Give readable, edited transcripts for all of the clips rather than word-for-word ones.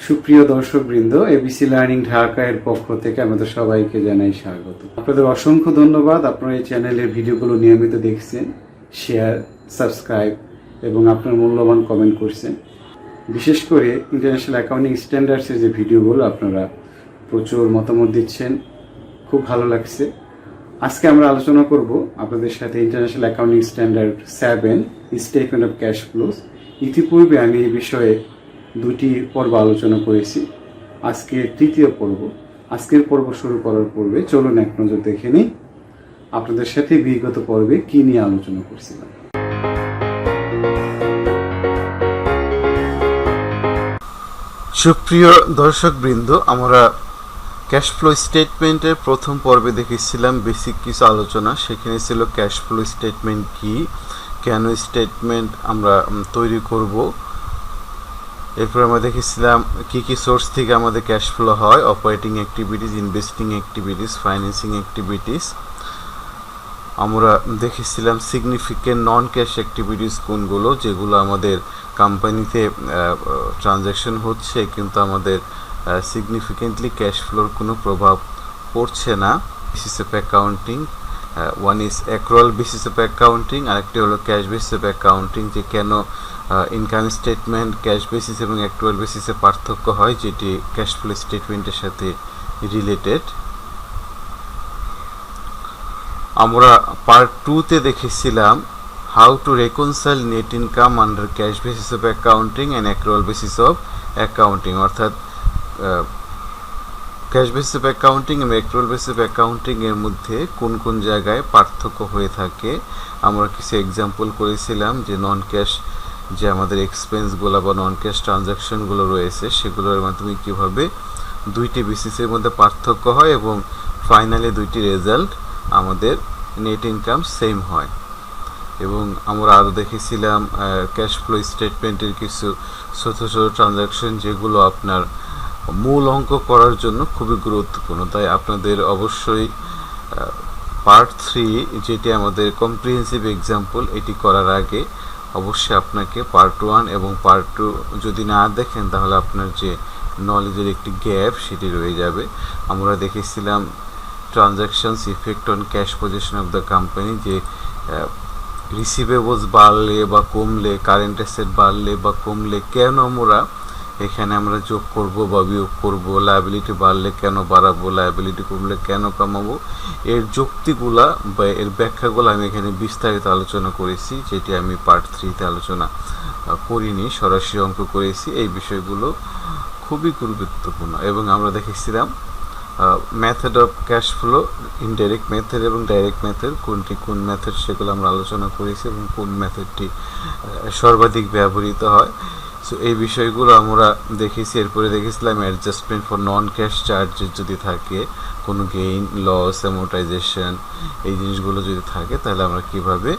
সুপ্রিয় দর্শকবৃন্দ, ABC learning Dhaka এর পক্ষ থেকে আমাদের সবাইকে জানাই স্বাগত। আপনাদের অসংখ্য ধন্যবাদ। আপনারা এই চ্যানেলের ভিডিওগুলো নিয়মিত দেখছেন, শেয়ার, সাবস্ক্রাইব এবং আপনার মূল্যবান কমেন্ট করছেন। বিশেষ করে ইন্টারন্যাশনাল অ্যাকাউন্টিং স্ট্যান্ডার্ডসের যে ভিডিওগুলো আপনারা প্রচুর মতামত দিচ্ছেন, খুব ভালো লাগছে। আজকে আমরা আলোচনা করব আপনাদের সাথে international accounting standard 7 statement of cash flows. ইতিপূর্বে আমি এই বিষয়ে দুটি পর্ব আলোচনা করেছি। আজকে তৃতীয় পর্ব। আজকের পর্ব শুরু করার পূর্বে চলুন এক নজর দেখে নিই আপনাদের সাথে বিগত পর্বে কি নিয়ে আলোচনা করছিলাম। সুপ্রিয় দর্শকবৃন্দ, আমরা ক্যাশ ফ্লো স্টেটমেন্টের প্রথম পর্বে দেখেছিলাম বেসিক কিছু আলোচনা। সেখানে ছিল ক্যাশ ফ্লো স্টেটমেন্ট কি, কেন স্টেটমেন্ট আমরা তৈরি করব। এরপর আমরা দেখেছিলাম কি কি সোর্স থেকে আমাদের ক্যাশ ফ্লো হয়: operating activities, investing activities, financing activities. আমরা দেখেছিলাম সিগনিফিকেন্ট নন ক্যাশ অ্যাক্টিভিটিস কোনগুলো, যেগুলো আমাদের কোম্পানিতে ট্রানজ্যাকশন হচ্ছে কিন্তু আমাদের সিগনিফিকেন্টলি ক্যাশ ফ্লোর কোনো প্রভাব পড়ছে না। Basis of accounting, one is accrual basis of accounting, আরেকটি হলো ক্যাশ বেসিস অফ অ্যাকাউন্টিং। যে কেন ইনকাম স্টেটমেন্ট ক্যাশ বেসিস এবং অ্যাক্রুয়াল বেসিসে পার্থক্য হয়, যেটি ক্যাশ ফ্লো স্টেটমেন্টের সাথে রিলেটেড। আমরা পার্ট 2-তে দেখেছিলাম how to reconcile net income under cash basis of accounting and accrual basis of accounting, অর্থাৎ ক্যাশ বেসিস অফ অ্যাকাউন্টিং এবং অ্যাক্রুয়াল বেসিস অফ অ্যাকাউন্টিং এর মধ্যে কোন কোন জায়গায় পার্থক্য হয়ে থাকে। আমরা কিছু এক্সাম্পল করেছিলাম যে নন ক্যাশ যে আমাদের এক্সপেন্সগুলো বা নন ক্যাশ ট্রানজ্যাকশনগুলো রয়েছে, সেগুলোর মাধ্যমে কীভাবে দুইটি বেসিসের মধ্যে পার্থক্য হয় এবং ফাইনালি দুইটি রেজাল্ট আমাদের নেট ইনকাম সেম হয়। এবং আমরা আরও দেখেছিলাম ক্যাশ ফ্লো স্টেটমেন্টের কিছু ছোট ছোট ট্রানজ্যাকশন যেগুলো আপনার মূল অঙ্ক করার জন্য খুবই গুরুত্বপূর্ণ। তাই আপনাদের অবশ্যই পার্ট 3, যেটি আমাদের কম্প্রিহেন্সিভ এক্সাম্পল, এটি করার আগে অবশ্যই আপনাকে পার্ট 1 এবং পার্ট 2 যদি না দেখেন তাহলে আপনার যে নলেজের একটি গ্যাপ সেটি রয়ে যাবে। আমরা দেখেছিলাম transactions effect on cash position of the company, যে রিসিভেবলস বাড়লে বা কমলে, কারেন্ট অ্যাসেট বাড়লে বা কমলে কেন এখানে আমরা যোগ করব বা বিয়োগ করব, লায়াবিলিটি বাড়লে কেন বাড়াবো, লায়াবিলিটি কমলে কেন কমাবো, এর যুক্তিগুলা বা এর ব্যাখ্যাগুলো আমি এখানে বিস্তারিত আলোচনা করেছি, যেটি আমি পার্ট 3-তে আলোচনা করিনি, সরাসরি অঙ্ক করেছি। এই বিষয়গুলো খুবই গুরুত্বপূর্ণ। এবং আমরা দেখেছিলাম method of cash flow, indirect method এবং ডাইরেক্ট মেথড, কোনটি কোন মেথড সেগুলো আমরা আলোচনা করেছি এবং কোন মেথডটি সর্বাধিক ব্যবহৃত হয়। সো এই বিষয়গুলো আমরা দেখেছি। এরপরে দেখেছিলাম adjustment for non cash charges যদি থাকে, কোনো গেইন, লস, অ্যামোর্টাইজেশন, এই জিনিসগুলো যদি থাকে তাহলে আমরা কিভাবে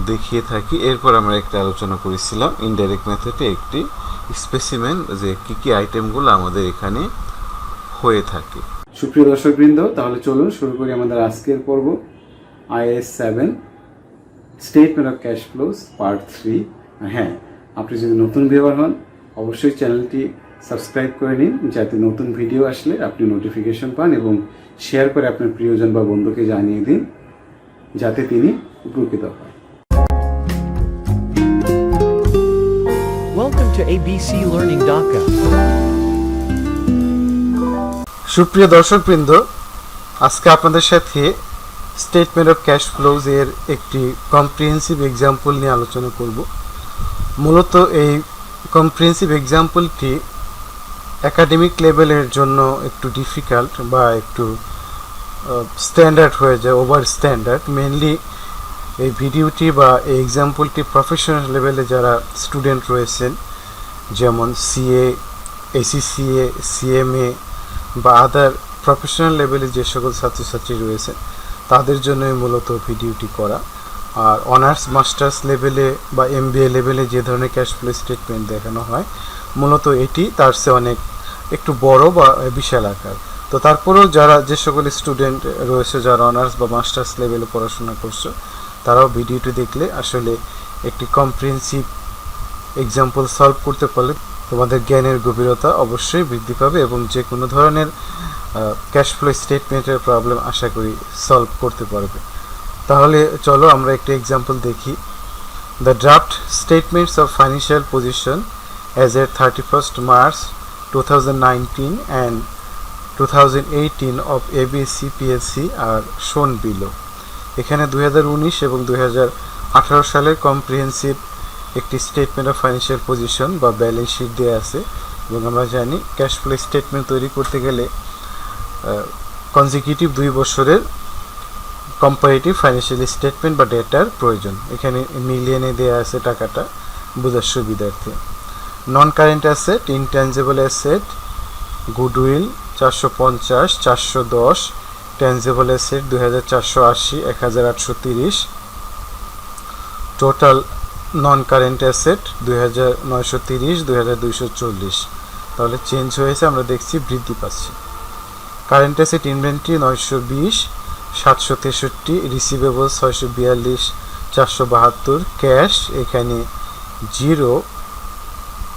দেখিয়ে থাকি। এরপর আমরা একটা আলোচনা করেছিলাম ইনডাইরেক্ট মেথডে একটি স্পেসিমেন, যে কী কী আইটেমগুলো আমাদের এখানে হয়ে থাকে। সুপ্রিয় দর্শকবৃন্দ, তাহলে চলুন শুরু করি আমাদের আজকের পর্ব, IAS 7 statement of cash flows part 3। হ্যাঁ, আপনি যদি নতুন ভিউয়ার হন অবশ্যই চ্যানেলটি সাবস্ক্রাইব করে নিন, যাতে নতুন ভিডিও আসলে আপনি নোটিফিকেশন পান, এবং শেয়ার করে আপনার প্রিয়জন বা বন্ধুকে জানিয়ে দিন যাতে তিনি উপকৃত হয়। Welcome to ABC Learning Dhaka. সুপ্রিয় দর্শকবৃন্দ, আজকে আপনাদের সাথে স্টেটমেন্ট অফ ক্যাশ ফ্লোজ এর একটি কম্প্রিহেন্সিভ এক্সাম্পল নিয়ে আলোচনা করব। মূলত এই কম্প্রিহেন্সিভ এক্সাম্পলটি একাডেমিক লেভেলের জন্য একটু ডিফিকাল্ট বা একটু স্ট্যান্ডার্ড হয়ে যায়, ওভার স্ট্যান্ডার্ড। মেনলি এই ভিডিওটি বা এই এক্সাম্পলটি প্রফেশনাল লেভেলে যারা স্টুডেন্ট রয়েছেন, যেমন CA, ACCA, CMA বা আদার প্রফেশনাল লেভেলে যে সকল ছাত্রছাত্রী রয়েছেন তাদের জন্যই মূলত ভিডিওটি করা। আর অনার্স মাস্টার্স লেভেলে বা MBA লেভেলে যে ধরনের ক্যাশ ফ্লো স্টেটমেন্ট দেখানো হয়, মূলত এটি তার চেয়ে অনেক একটু বড় বা বিশাল আকার। তো তারপরেও যে সকল স্টুডেন্ট রয়েছে যারা অনার্স বা মাস্টার্স লেভেলে পড়াশোনা করছে, তারাও ভিডিওটি দেখলে আসলে একটি কম্প্রিহেন্সিভ এক্সাম্পল সলভ করতে পারলে তোমাদের জ্ঞানের গভীরতা অবশ্যই বৃদ্ধি পাবে এবং যে কোনো ধরনের ক্যাশ ফ্লো স্টেটমেন্টের প্রবলেম আশা করি সলভ করতে পারবে। তাহলে চলো আমরা একটা এক্সাম্পল দেখি। The draft statements of financial position as at 31st March 2019 and 2018 of ABC PLC আর শোন বিলো। এখানে 2019 এবং 2018 সালের কম্প্রিহেন্সিভ একটি স্টেটমেন্ট অফ ফাইন্যান্সিয়াল পজিশন বা ব্যালেন্স শিট দেওয়া আছে এবং আমরা জানি ক্যাশ ফ্লো স্টেটমেন্ট তৈরি করতে গেলে কনজিকিউটিভ 2 বছরের কম্পারেটিভ ফাইন্যান্সিয়াল স্টেটমেন্ট বা ডেটার প্রয়োজন। এখানে মিলিয়নে দেওয়া আছে টাকাটা বোঝার সুবিধার্থে। নন current asset, intangible asset, goodwill 450, 410, tangible asset 2480, 1830, total নন কারেন্ট অ্যাসেট 2930, 2240। তাহলে চেঞ্জ হয়েছে, আমরা দেখছি বৃদ্ধি পাচ্ছে। Current asset inventory 920, 763, receivable 642, 472, cash এখানে 0,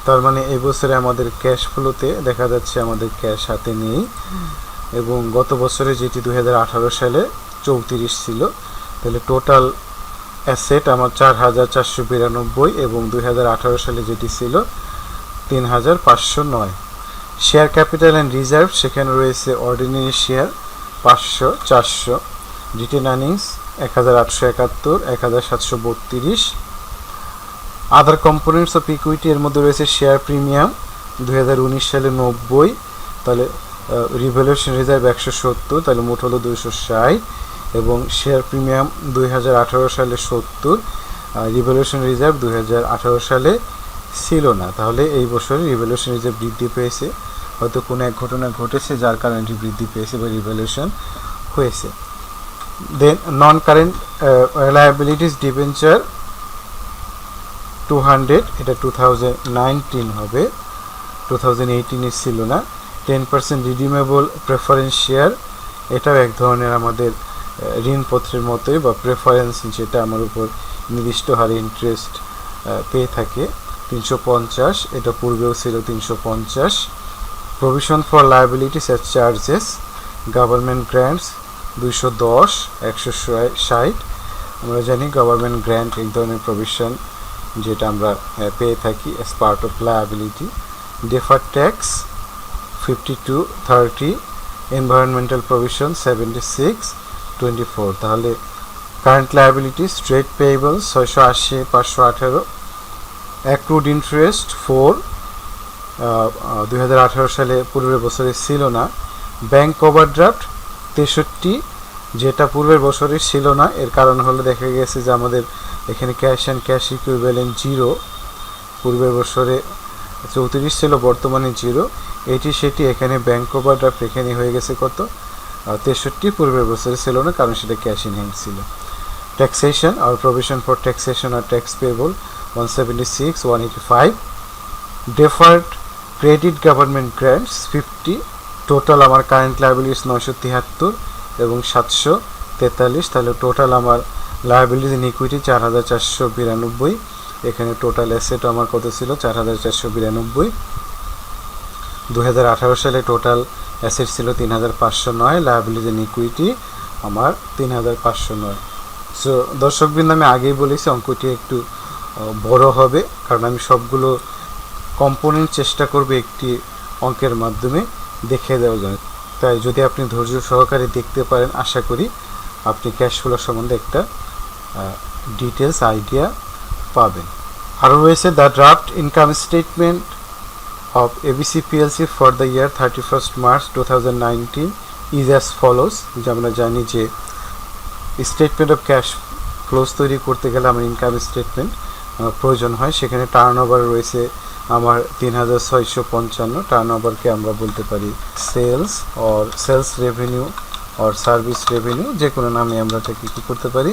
তার মানে এই বছরে আমাদের ক্যাশ ফ্লোতে দেখা যাচ্ছে আমাদের ক্যাশ হাতে নেই এবং গত বছরে যেটি 2018 সালে 34 ছিল। তাহলে টোটাল অ্যাসেট আমার 4492 এবং 2018 সালে যেটি ছিল 3509। শেয়ার ক্যাপিটাল অ্যান্ড রিজার্ভ, সেখানে রয়েছে ordinary share 500, 400, written earnings 1871, 1732। Other components of equity, এর মধ্যে রয়েছে শেয়ার প্রিমিয়াম 2019 সালে 90, তাহলে রিভ্যালুয়েশন রিজার্ভ 170, তাহলে মোট হলো 260 এবং শেয়ার প্রিমিয়াম 2018 সালে 70, রিভ্যালুয়েশন রিজার্ভ 2018 সালে ছিল না। তাহলে এই বছরে রিভ্যালুয়েশন রিজার্ভ বৃদ্ধি পেয়েছে, হয়তো কোনো এক ঘটনা ঘটেছে যার কারণে এটি বৃদ্ধি পেয়েছে বা রিভ্যালুয়েশন হয়েছে। দেন নন কারেন্ট লায়াবিলিটিস, ডিবেঞ্চার 200, এটা 2019 হবে, 2018 ছিল না। 10% রিডিমেবল প্রেফারেন্স শেয়ার, এটাও এক ধরনের আমাদের ঋণপত্রের মতোই বা প্রেফারেন্স, যেটা আমার উপর নির্দিষ্ট হারে ইন্টারেস্ট পেয়ে থাকে, 350, এটা পূর্বেও ছিল 350। Provision for liabilities as charges, government grants 210, 160। আমরা জানি গভর্নমেন্ট গ্র্যান্ট এক ধরনের প্রভিশন যেটা আমরা পেয়ে থাকি as part of liability. Deferred tax 52, 30, environmental provision 76, 24। তাহলে current liabilities, trade payables 680, 518, accrued interest 4, 2018 সালে পূর্বের বছরে ছিল না। ব্যাংক ওভারড্রাফট 63, যেটা পূর্বের বছরে ছিল না, এর কারণ হলো দেখা গেছে যে আমাদের এখানে ক্যাশ অ্যান্ড ক্যাশ ইকুইভ্যালেন্ট 0, পূর্বের বছরে 34 ছিল, বর্তমানে 0, এটি সেটি। এখানে ব্যাংক ওভারড্রাফট এখানে হয়ে গেছে কত, 63, পূর্বের বছরে ছিল না কারণ সেটা ক্যাশ ইন হ্যান্ড ছিল। ট্যাক্সেশন আর প্রভিশন ফর ট্যাক্সেশন আর tax payable 176, 185। Deferred credit government grants 50, total আমার কারেন্ট লায়াবিলিটিস 973 এবং 743। তাহলে টোটাল আমার লায়াবিলিটিস ইন ইকুইটি 4492, এখানে টোটাল অ্যাসেট আমার কত ছিল 4492। 2018 সালে টোটাল অ্যাসেট ছিল 3509, লায়াবিলিটিস ইন ইকুইটি আমার 3509। সো দর্শকবৃন্দ, আমি আগেই বলেছি অঙ্কটি একটু বড় হবে কারণ আমি সবগুলো কম্পোনেন্ট চেষ্টা করব একটি অঙ্কের মাধ্যমে দেখে দেওয়ার জন্য। তাই যদি আপনি ধৈর্য সহকারে দেখতে পারেন, আশা করি আপনি ক্যাশ ফ্লো সম্বন্ধে একটা ডিটেলস আইডিয়া পাবেন। আরও রয়েছে the draft income statement of ABC PLC for the year 31st March 2019 is as follows. যে আমরা জানি যে স্টেটমেন্ট অফ ক্যাশ ফ্লোস তৈরি করতে গেলে আমার ইনকাম স্টেটমেন্ট প্রয়োজন হয়। সেখানে টার্ন ওভার রয়েছে আমার 3655, টার্ন ওভারকে আমরা বলতে পারি sales or sales revenue or service revenue, যে কোনো নামে আমরা এটাকে কী করতে পারি,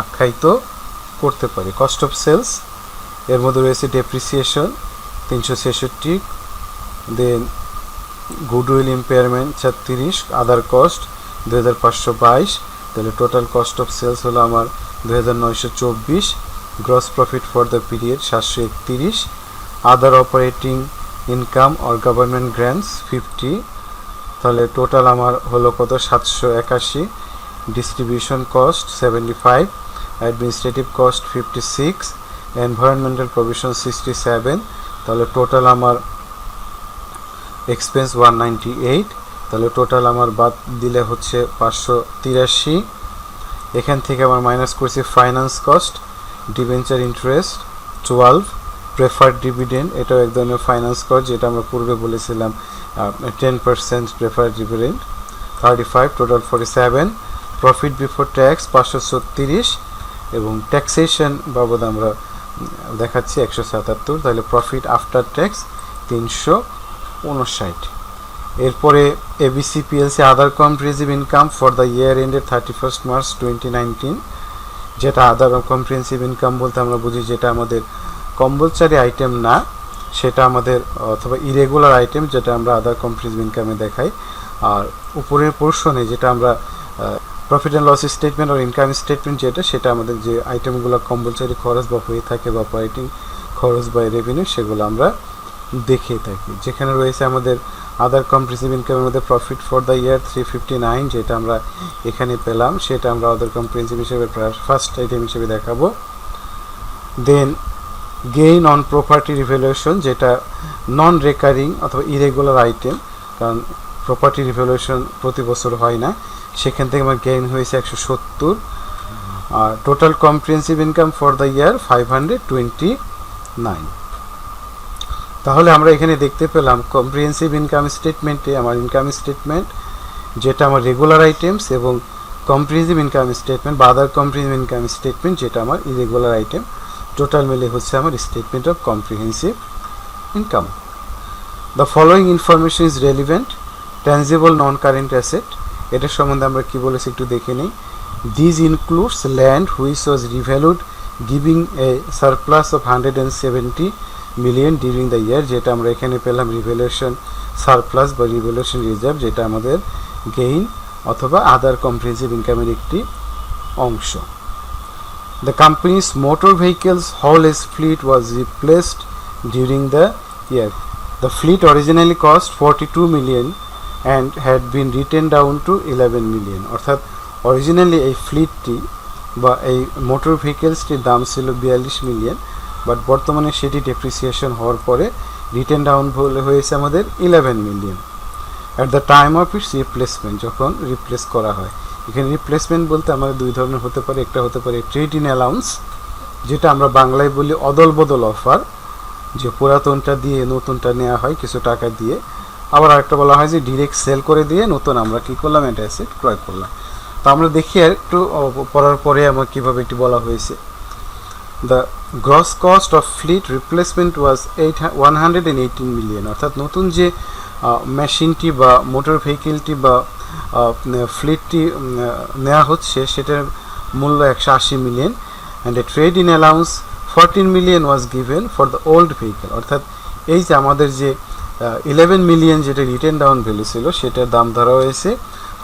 আখ্যায়িত করতে পারি। কস্ট অফ সেলস, এর মধ্যে রয়েছে ডেপ্রিসিয়েশন 366, দেন গুডউইল ইম্পেয়ারমেন্ট 36, আদার কস্ট 2522। তাহলে টোটাল কস্ট অফ সেলস হলো আমার 2924, gross profit for the period 731, other operating income or government grants 50, তাহলে টোটাল আমার হলো কত 781, distribution cost 75, administrative cost 56, environmental provision 67, তাহলে টোটাল আমার এক্সপেন্স 198, তাহলে টোটাল আমার বাদ দিলে হচ্ছে 583। এখান থেকে আমার মাইনাস করছি finance cost, debenture interest 12, preferred dividend এটাও এক ধরনের ফাইন্যান্স কস্ট যেটা আমরা পূর্বে বলেছিলাম 10% preferred dividend 35, total 47, profit before tax 536 এবং ট্যাক্সেশন বাবদ আমরা দেখাচ্ছি 177, তাহলে প্রফিট আফটার ট্যাক্স 359। এরপরে ABC PLC other comprehensive income for the year ended 31 March 2019, যেটা আদার কম্প্রিহেন্সিভ ইনকাম বলতে আমরা বুঝি যেটা আমাদের কম্পালসারি আইটেম না, সেটা আমাদের অথবা ইরেগুলার আইটেম যেটা আমরা আদার কম্প্রিহেন্সিভ ইনকামে দেখাই। আর উপরের পোর্শনে যেটা আমরা প্রফিট অ্যান্ড লস স্টেটমেন্ট আর ইনকাম স্টেটমেন্ট যেটা সেটা আমাদের যে আইটেমগুলো কম্পালসারি খরচ বা হয়ে থাকে বা অপারেটিং খরচ বা রেভিনিউ সেগুলো আমরা দেখে থাকি। যেখানে রয়েছে আমাদের আদার কম্প্রিহেন্সিভ ইনকামের মধ্যে প্রফিট ফর দ্য ইয়ার 359 যেটা আমরা এখানে পেলাম, সেটা আমরা আদার কম্প্রিহেন্সিভ হিসেবে ফার্স্ট আইটেম হিসেবে দেখাবো। দেন গেইন অন প্রপার্টি রিভ্যালুয়েশন যেটা নন রেকারিং অথবা ইরেগুলার আইটেম, কারণ প্রপার্টি রিভ্যালুয়েশন প্রতি বছর হয় না, সেখান থেকে আমার গেইন হয়েছে 170। আর total comprehensive income for the year 529। তাহলে আমরা এখানে দেখতে পেলাম কম্প্রিহেন্সিভ ইনকাম স্টেটমেন্টে আমার ইনকাম স্টেটমেন্ট যেটা আমার রেগুলার আইটেমস এবং কম্প্রিহেন্সিভ ইনকাম স্টেটমেন্ট বা আদার কম্প্রিহেন্সিভ ইনকাম স্টেটমেন্ট যেটা আমার ইরেগুলার আইটেম, টোটাল মিলে হচ্ছে আমার statement of comprehensive income. The following information is relevant, tangible non current asset এটার সম্বন্ধে আমরা কি বলেছি একটু দেখে নিই। This includes land which was revalued giving a surplus of 170 million during the year, যেটা আমরা এখানে পেলাম রিভ্যালুয়েশন সারপ্লাস বা রিভ্যালুয়েশন রিজার্ভ, যেটা আমাদের গেইন অথবা আদার কম্প্রিহেন্সিভ ইনকামের একটি অংশ। The company's motor vehicles haulage fleet was replaced during the year. The fleet originally cost 42 million and had been written down to 11 million. অর্থাৎ অরিজিনালি এই ফ্লিটটি বা এই মোটর ভেহিকেলসটির দাম ছিল 42 মিলিয়ন, বাট বর্তমানে সেটি ডেপ্রিসিয়েশন হওয়ার পরে রিটেন ডাউন হয়েছে আমাদের 11 million at the time of its replacement, যখন রিপ্লেস করা হয়। এখানে রিপ্লেসমেন্ট বলতে আমাদের দুই ধরনের হতে পারে, একটা হতে পারে ট্রেড ইন অ্যালাউন্স যেটা আমরা বাংলায় বলি অদল বদল অফার, যে পুরাতনটা দিয়ে নতুনটা নেওয়া হয় কিছু টাকা দিয়ে, আবার আরেকটা বলা হয় যে ডিরেক্ট সেল করে দিয়ে নতুন আমরা কী করলাম একটা অ্যাসেট ক্রয় করলাম। তো আমরা দেখি আর একটু পড়ার পরে আমার কীভাবে এটি বলা হয়েছে। The gross cost of fleet replacement was 118 million, অর্থাৎ নতুন যে মেশিনটি বা মোটর ভেহিকেলটি বা ফ্লিটটি নেওয়া হচ্ছে সেটার মূল্য 180 million and a trade in allowance 14 million was given for the old vehicle, অর্থাৎ এই যে আমাদের যে 11 মিলিয়ন যেটা রিটেন ডাউন ভ্যালু ছিল সেটার দাম ধরা হয়েছে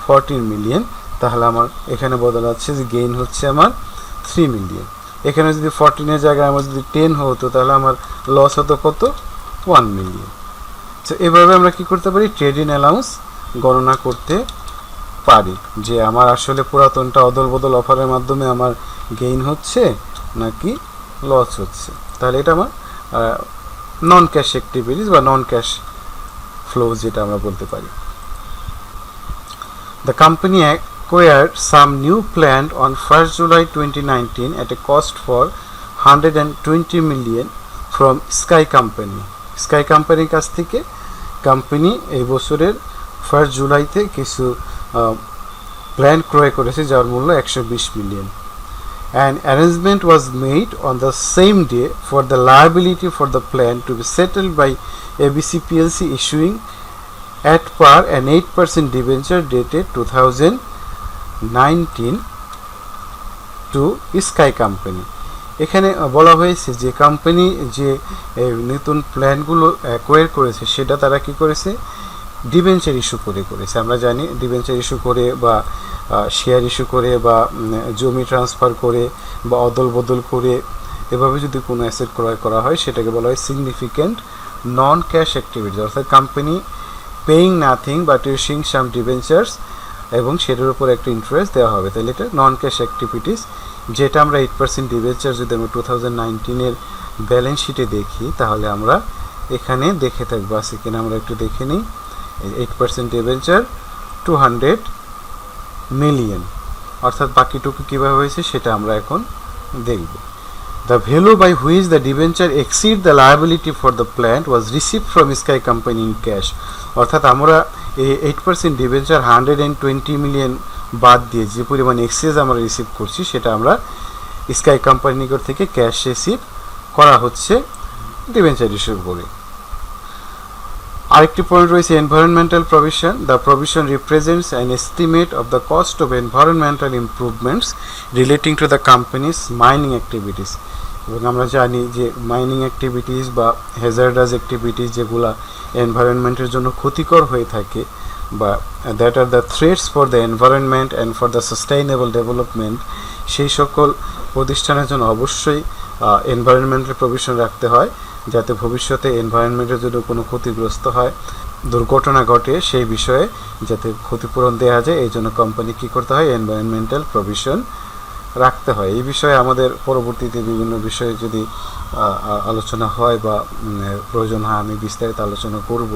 14 মিলিয়ন। তাহলে আমার এখানে বদল আছে যে গেইন হচ্ছে আমার 3 মিলিয়ন। এখানে যদি 14-এর জায়গায় আমার যদি 10 হতো তাহলে আমার লস হতো কত 1 মিলিয়ন। তো এভাবে আমরা কি করতে পারি ট্রেড ইন অ্যালাউন্স গণনা করতে পারি যে আমার আসলে পুরাতনটা অদল বদল অফারের মাধ্যমে আমার গেইন হচ্ছে নাকি লস হচ্ছে। তাহলে এটা আমার নন ক্যাশ অ্যাক্টিভিটিস বা নন ক্যাশ ফ্লো যেটা আমরা বলতে পারি। The company acquired some new plant on 1st July 2019 at a cost for 120 million from Sky Company. Sky Company কাছ থেকে কোম্পানি এই বছরের 1st জুলাইতে কিছু প্ল্যান্ট ক্রয় করেছে যার মূল্য 120 million. An arrangement was made on the same day for the liability for the plant to be settled by ABC PLC issuing at par an 8% debenture dated 2019 to Sky Company. এখানে বলা হয়েছে যে company যে নতুন প্ল্যানগুলো acquire করেছে সেটা তারা কি করেছে ডিবেঞ্চার ইস্যু করেছে। আমরা জানি ডিবেঞ্চার ইস্যু করে বা শেয়ার ইস্যু করে বা জমি ট্রান্সফার করে বা অদল বদল করে এভাবে যদি কোনো অ্যাসেট ক্রয় করা হয় সেটাকে বলা হয় সিগনিফিক্যান্ট নন ক্যাশ অ্যাক্টিভিটিস, অর্থাৎ company paying nothing but issuing some debentures এবং সেটার উপর একটা ইন্টারেস্ট দেওয়া হবে, তাহলে এটা নন ক্যাশ অ্যাক্টিভিটিস। যেটা আমরা 8% ডিবেঞ্চার যদি আমরা 2019-এর ব্যালেন্স শিটে দেখি তাহলে আমরা এখানে দেখে থাকবো, আছে কিনা আমরা একটু দেখে নিই। 8% ডিবেঞ্চার 200 মিলিয়ন, অর্থাৎ বাকিটুকু কীভাবে হয়েছে সেটা আমরা এখন দেখব। The value by which the debenture exceed the liability for the plant was received from Sky Company in cash, অর্থাৎ আমরা এই 8% ডিবেঞ্চার 120 মিলিয়ন বাদ দিয়ে যে পরিমাণ এক্সেস আমরা রিসিভ করছি সেটা আমরা স্কাই কোম্পানির নিকট থেকে ক্যাশ রিসিভ করা হচ্ছে ডিবেঞ্চার ইস্যুর করে। আরেকটি পয়েন্ট রয়েছে environmental provision. The provision represents an estimate of the cost of environmental improvements relating to the companies mining activities, এবং আমরা জানি যে মাইনিং অ্যাক্টিভিটিস বা হ্যাজার্ডাস অ্যাক্টিভিটিস যেগুলা এনভায়রনমেন্টের জন্য ক্ষতিকর হয়ে থাকে বা that are the threats for the environment and for the sustainable development, সেই সকল প্রতিষ্ঠানের জন্য অবশ্যই এনভায়রনমেন্টাল প্রভিশন রাখতে হয় যাতে ভবিষ্যতে এনভায়রনমেন্টের জন্য কোনো ক্ষতিগ্রস্ত হয়, দুর্ঘটনা ঘটে সেই বিষয়ে যাতে ক্ষতিপূরণ দেওয়া যায়, এই জন্য কোম্পানি কী করতে হয়, এনভায়রনমেন্টাল প্রভিশন রাখতে হয়। এই বিষয়ে আমাদের পরবর্তীতে বিভিন্ন বিষয়ে যদি আলোচনা হয় বা প্রয়োজন হয় আমি বিস্তারিত আলোচনা করব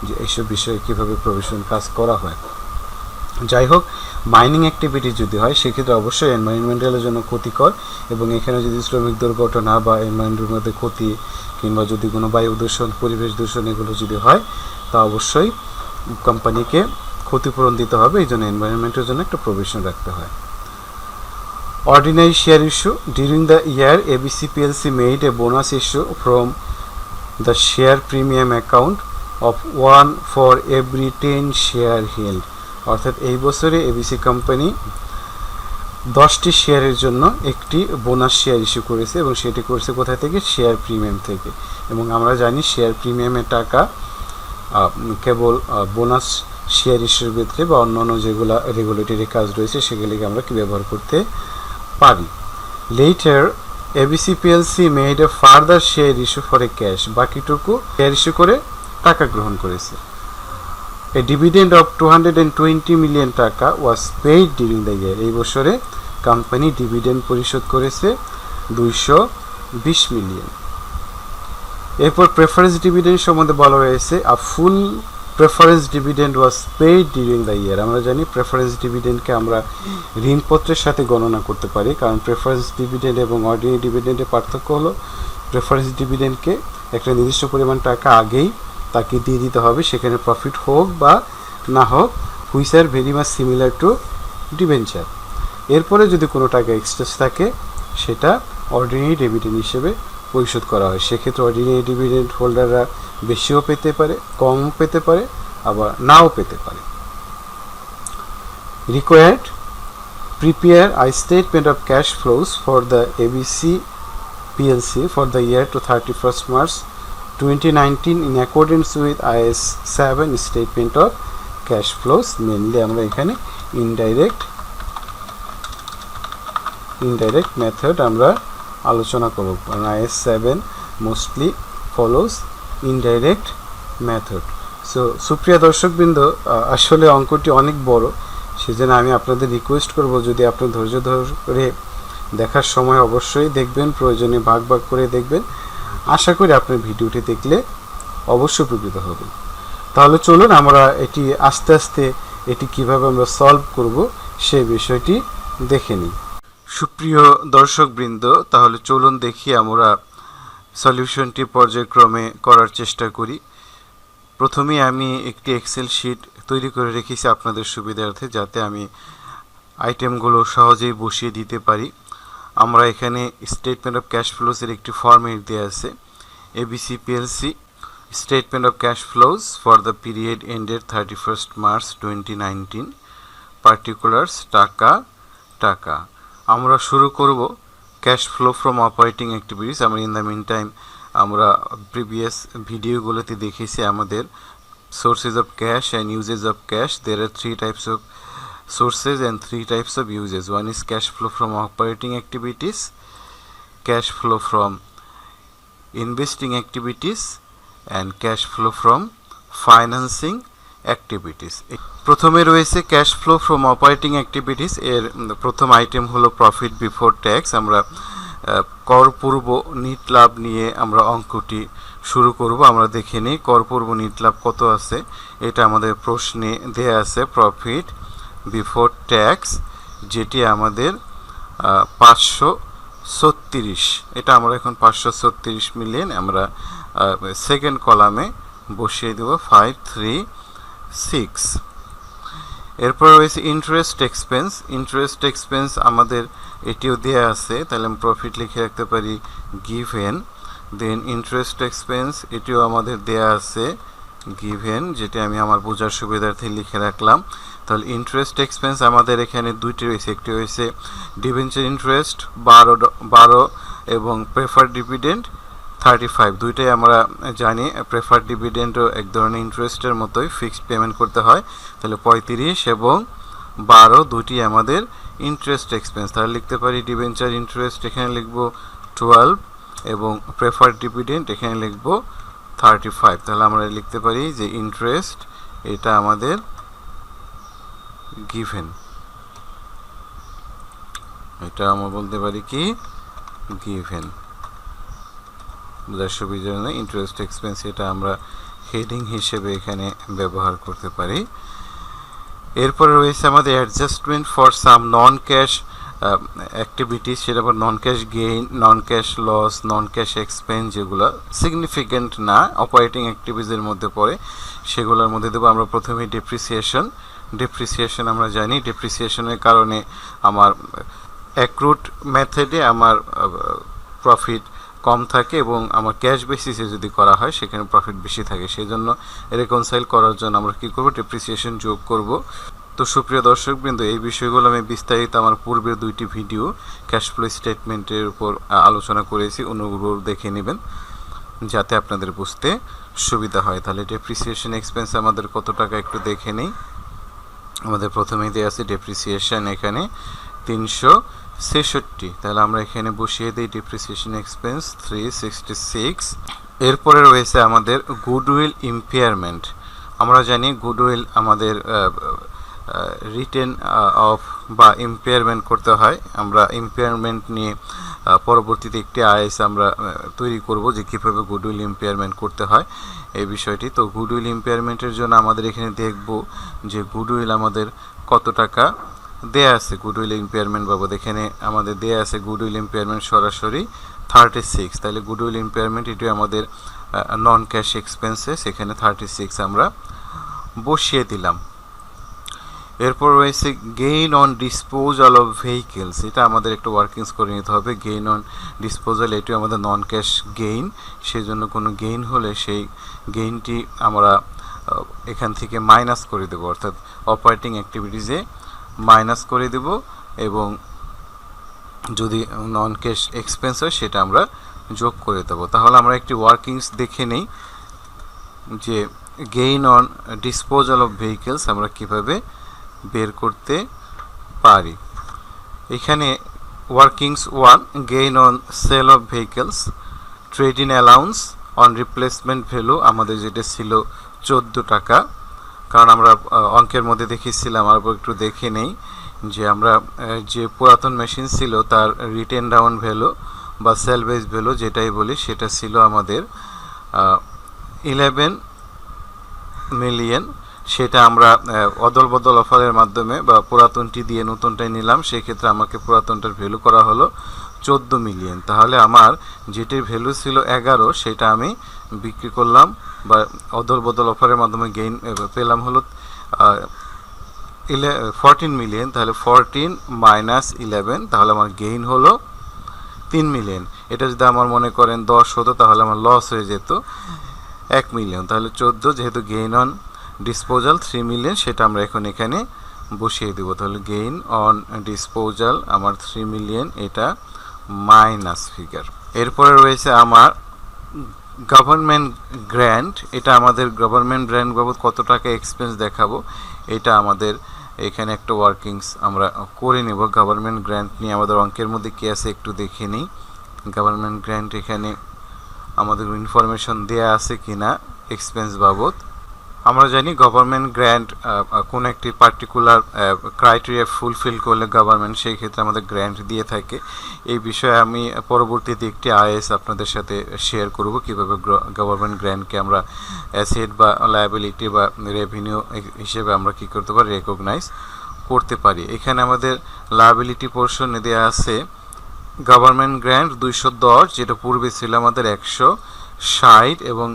যে এইসব বিষয়ে কীভাবে প্রভিশন কাজ করা হয়। যাই হোক, মাইনিং অ্যাক্টিভিটি যদি হয় সেক্ষেত্রে অবশ্যই এনভায়রনমেন্টালের জন্য ক্ষতিকর, এবং এখানে যদি শ্রমিক দুর্ঘটনা বা এনভায়রনমেন্টের মধ্যে ক্ষতি কিংবা যদি কোনো বায়ু দূষণ পরিবেশ দূষণ এগুলো যদি হয় তা অবশ্যই কোম্পানিকে ক্ষতিপূরণ দিতে হবে, এই জন্য এনভায়রনমেন্টের জন্য একটা প্রভিশন রাখতে হয়। Ordinary share issue. During the year, ABC PLC made a bonus issue from the share premium account of 1 for every 10 share held. অর্থাৎ এই বছরে এবিসি কোম্পানি 10টি শেয়ারের জন্য একটি বোনাস শেয়ার ইস্যু করেছে, এবং সেটি করেছে কোথা থেকে, শেয়ার প্রিমিয়াম থেকে। এবং আমরা জানি শেয়ার প্রিমিয়ামের টাকা কেবল বোনাস শেয়ার ইস্যুর ক্ষেত্রে বা অন্যান্য যেগুলো রেগুলেটরি কাজ রয়েছে সেগুলিকে আমরা কি ব্যবহার করতে পারি। Letter ABC PLC made a further share issue for a cash, বাকিটুকু শেয়ার ইস্যু করে টাকা গ্রহণ করেছে। এ ডিভিডেন্ড অফ 220 মিলিয়ন টাকা ওয়াজ পেইড ডিউরিং দ্য ইয়ার, এই বছরে কোম্পানি ডিভিডেন্ড পরিশোধ করেছে 220 মিলিয়ন। এরপর প্রেফারেন্স ডিভিডেন্ড সম্বন্ধে বলা হয়েছে, a full preference dividend was paid during the year. আমরা জানি প্রেফারেন্স ডিভিডেন্ডকে আমরা ঋণপত্রের সাথে গণনা করতে পারি, কারণ প্রেফারেন্স ডিভিডেন্ড এবং অর্ডিনারি ডিভিডেন্ডের পার্থক্য হলো প্রেফারেন্স ডিভিডেন্ডকে একটা নির্দিষ্ট পরিমাণ টাকা আগেই তাকে দিয়ে দিতে হবে, সেখানে প্রফিট হোক বা না হোক, which are very much similar to debenture. এরপরে যদি কোনো টাকা এক্সট্রা থাকে সেটা অর্ডিনারি ডিভিডেন্ড হিসেবে পরিশোধ করা হয়। সেক্ষেত্রে অর্ডিনারি ডিভিডেন্ড হোল্ডাররা বেশিও পেতে পারে, কমও পেতে পারে, আবার নাও পেতে পারে। Required prepare I statement of cash flows for the ABC PLC for the year to 31st March 2019 in accordance with IAS 7 statement of cash flows. Mainly আমরা এখানে ইনডাইরেক্ট মেথড আমরা আলোচনা করব, কারণ IAS 7 mostly follows indirect method. So সুপ্রিয় দর্শকবৃন্দ, আসলে অঙ্কটি অনেক বড়, সেজন্য আমি আপনাদের রিকোয়েস্ট করব যদি আপনি ধৈর্য ধরে দেখার সময় অবশ্যই দেখবেন, প্রয়োজনে ভাগ করে দেখবেন। আশা করি আপনার ভিডিওটি দেখলে অবশ্যই উপকৃত হবেন। তাহলে চলুন আমরা এটি আস্তে আস্তে এটি কিভাবে আমরা সলভ করব সেই বিষয়টি দেখে নিই। সুপ্রিয় দর্শকবৃন্দ, তাহলে চলুন দেখি আমরা সলিউশনটি পর্যায়ক্রমে করার চেষ্টা করি। প্রথমেই আমি একটি এক্সেল শিট তৈরি করে রেখেছি আপনাদের সুবিধার্থে, যাতে আমি আইটেমগুলো সহজেই বসিয়ে দিতে পারি। আমরা এখানে স্টেটমেন্ট অফ ক্যাশ ফ্লোসের একটি ফরম্যাট দেওয়া আছে, ABC PLC statement of cash flows for the period ended 31st March 2019, particulars টাকা। আমরা শুরু করব cash flow from operating activities. আমরা ইন দ্য মিন টাইম আমরা প্রিভিয়াস ভিডিওগুলোতে দেখেছি আমাদের sources of cash and uses of cash. There are 3 types of sources and 3 types of uses. One is cash flow from operating activities, cash flow from investing activities, and cash flow from financing activities. প্রথমে রয়েছে cash flow from operating activities. এর প্রথম item হলো profit before tax. আমরা করপূর্ব NEET লাভ নিয়ে আমরা অঙ্কটি শুরু করব। আমরা দেখে নিই করপূর্ব নিট লাভ কত আছে। এটা আমাদের প্রশ্নে দেয়া আছে প্রফিট বিফোর ট্যাক্স, যেটি আমাদের 536। এটা আমরা এখন 536 মিলিয়ন আমরা সেকেন্ড কলামে বসিয়ে দেব 536। এরপর রয়েছে ইন্টারেস্ট এক্সপেন্স। ইন্টারেস্ট এক্সপেন্স আমাদের এটিও দেয়া আছে, তাহলে আমি প্রফিট লিখে রাখতে পারি গিভেন। দেন ইন্টারেস্ট এক্সপেন্স এটিও আমাদের দেয়া আছে গিভেন, যেটা আমি আমার বোঝার সুবিধার্থে লিখে রাখলাম। তাহলে ইন্টারেস্ট এক্সপেন্স আমাদের এখানে দুইটি রয়েছে, একটি হয়েছে ডিবেঞ্চার ইন্টারেস্ট 12 এবং প্রেফার্ড ডিভিডেন্ড 35। দুইটাই আমরা জানি প্রেফার্ড ডিভিডেন্ডও এক ধরনের ইন্টারেস্টের মতোই ফিক্সড পেমেন্ট করতে হয়। তাহলে 35 এবং 12 দুটি আমাদের ইন্টারেস্ট এক্সপেন্স। তাহলে লিখতে পারি ডিবেঞ্চার ইন্টারেস্ট এখানে লিখব 12 এবং প্রেফার্ড ডিভিডেন্ড এখানে লিখব 35। তাহলে আমরা লিখতে পারি যে ইন্টারেস্ট এটা আমাদের গিভেন, এটা আমরা বলতে পারি কি গিভেন। বোঝার সুবিধার জন্য ইন্টারেস্ট এক্সপেন্স এটা আমরা হেডিং হিসেবে এখানে ব্যবহার করতে পারি। এরপরে রয়েছে আমাদের adjustment for some non cash activities, সেটা আবার নন ক্যাশ গেইন, নন ক্যাশ লস, নন ক্যাশ এক্সপেন্স, যেগুলো সিগনিফিক্যান্ট না অপারেটিং অ্যাক্টিভিটিসের মধ্যে পড়ে, সেগুলোর মধ্যে দেবো আমরা প্রথমে ডেপ্রিসিয়েশন। ডেপ্রিসিয়েশন আমরা জানি ডেপ্রিসিয়েশনের কারণে আমার অ্যাক্রুড মেথডে আমার প্রফিট কম থাকে এবং আমার ক্যাশ বেসিসে যদি করা হয় সেখানে প্রফিট বেশি থাকে। সেই জন্য রেকনসাইল করার জন্য আমরা কী করব, ডেপ্রিসিয়েশন যোগ করব। তো সুপ্রিয় দর্শকবৃন্দ, এই বিষয়গুলো আমি বিস্তারিত আমার পূর্বের দুইটি ভিডিও ক্যাশ ফ্লো স্টেটমেন্টের উপর আলোচনা করেছি, অনুগ্রহ দেখে নেবেন যাতে আপনাদের বুঝতে সুবিধা হয়। তাহলে ডেপ্রিসিয়েশন এক্সপেন্স আমাদের কত টাকা একটু দেখে নিই। আমাদের প্রথমেই দেওয়া আছে ডেপ্রিসিয়েশন এখানে 366। তাহলে আমরা এখানে বসিয়ে দিই ডেপ্রিসিয়েশন এক্সপেন্স 366। এরপরে রয়েছে আমাদের গুডউইল ইম্পেয়ারমেন্ট। আমরা জানি গুডউইল আমাদের রিটেন অফ বা ইম্পেয়ারমেন্ট করতে হয়। আমরা ইম্পেয়ারমেন্ট নিয়ে পরবর্তীতে একটি আইএস আমরা তৈরি করব যে কীভাবে গুডউইল ইম্পেয়ারমেন্ট করতে হয় এই বিষয়টি। তো গুডউইল ইম্পেয়ারমেন্টের জন্য আমাদের এখানে দেখব যে গুডউইল আমাদের কত টাকা দেয়া আছে। গুডউইল ইম্পেয়ারমেন্ট বাবদ এখানে আমাদের দেয়া আছে গুডউইল ইম্পেয়ারমেন্ট সরাসরি 36। তাহলে গুডউইল ইম্পেয়ারমেন্ট এটি আমাদের নন ক্যাশ এক্সপেন্সেস, এখানে 36 আমরা বসিয়ে দিলাম। এরপর রয়েছে gain on disposal of vehicles. এটা আমাদের একটু ওয়ার্কিংস করে নিতে হবে। গেইন অন ডিসপোজাল এটি আমাদের নন ক্যাশ গেইন, সেই জন্য কোনো গেইন হলে সেই গেইনটি আমরা এখান থেকে মাইনাস করে দেবো, অর্থাৎ অপারেটিং অ্যাক্টিভিটিসে মাইনাস করে দেব এবং যদি নন ক্যাশ এক্সপেন্স হয় সেটা আমরা যোগ করে দেবো। তাহলে আমরা একটি ওয়ার্কিংস দেখে নেই যে gain on disposal of vehicles আমরা কিভাবে বের করতে পারি। এখানে workings 1, gain on sell of vehicles, trade in allowance on replacement value আমাদের যেটা ছিল 14 টাকা, কারণ আমরা অঙ্কের মধ্যে দেখেছিলাম। আর একটু দেখে নেই যে আমরা যে পুরাতন মেশিন ছিল তার রিটেন ডাউন ভ্যালু বা সেলভেজ ভ্যালু যেটাই বলি সেটা ছিল আমাদের 11 মিলিয়ন। সেটা আমরা অদল বদল অফারের মাধ্যমে বা পুরাতনটি দিয়ে নতুনটাই নিলাম, সেক্ষেত্রে আমাকে পুরাতনটার ভ্যালু করা হলো 14 মিলিয়ন। তাহলে আমার যেটির ভ্যালু ছিল 11 সেটা আমি বিক্রি করলাম বা অদল বদল অফারের মাধ্যমে গেইন পেলাম হলো 14 মিলিয়ন। তাহলে 14 মাইনাস 11, তাহলে আমার গেইন হলো 3 মিলিয়ন। এটা যদি আমার মনে করেন 10 হতো তাহলে আমার লস হয়ে যেত 1 মিলিয়ন। তাহলে 14, যেহেতু গেইন অন ডিসপোজাল 3 মিলিয়ন, সেটা আমরা এখন এখানে বসিয়ে দেব। তাহলে গেইন অন ডিসপোজাল আমার 3 মিলিয়ন, এটা মাইনাস ফিগার। এরপরে রয়েছে আমার গভর্নমেন্ট গ্র্যান্ট। এটা আমাদের গভর্নমেন্ট গ্র্যান্ট বাবদ কত টাকা এক্সপেন্স দেখাবো, এটা আমাদের এখানে একটা ওয়ার্কিংস আমরা করে নেব। গভর্নমেন্ট গ্র্যান্ট নিয়ে আমাদের অঙ্কের মধ্যে কী আছে একটু দেখে নিই। গভর্নমেন্ট গ্র্যান্ট এখানে আমাদের ইনফরমেশন দেয়া আছে কিনা এক্সপেন্স বাবদ। আমরা জানি গভর্নমেন্ট গ্র্যান্ট কোন একটি পার্টিকুলার ক্রাইটেরিয়া ফুলফিল করলে গভর্নমেন্ট সেই ক্ষেত্রে আমাদের গ্র্যান্ট দিয়ে থাকে। এই বিষয়ে আমি পরবর্তীতে একটি আইএস আপনাদের সাথে শেয়ার করব কিভাবে গভর্নমেন্ট গ্র্যান্টকে আমরা অ্যাসেট বা লায়াবিলিটি বা রেভিনিউ হিসেবে আমরা কি করতে পারি, রেকগনাইজ করতে পারি। এখানে আমাদের লায়াবিলিটি পোর্শনে দেওয়া আছে গভর্নমেন্ট গ্র্যান্ট 210, যেটা পূর্বে ছিল আমাদের 160, এবং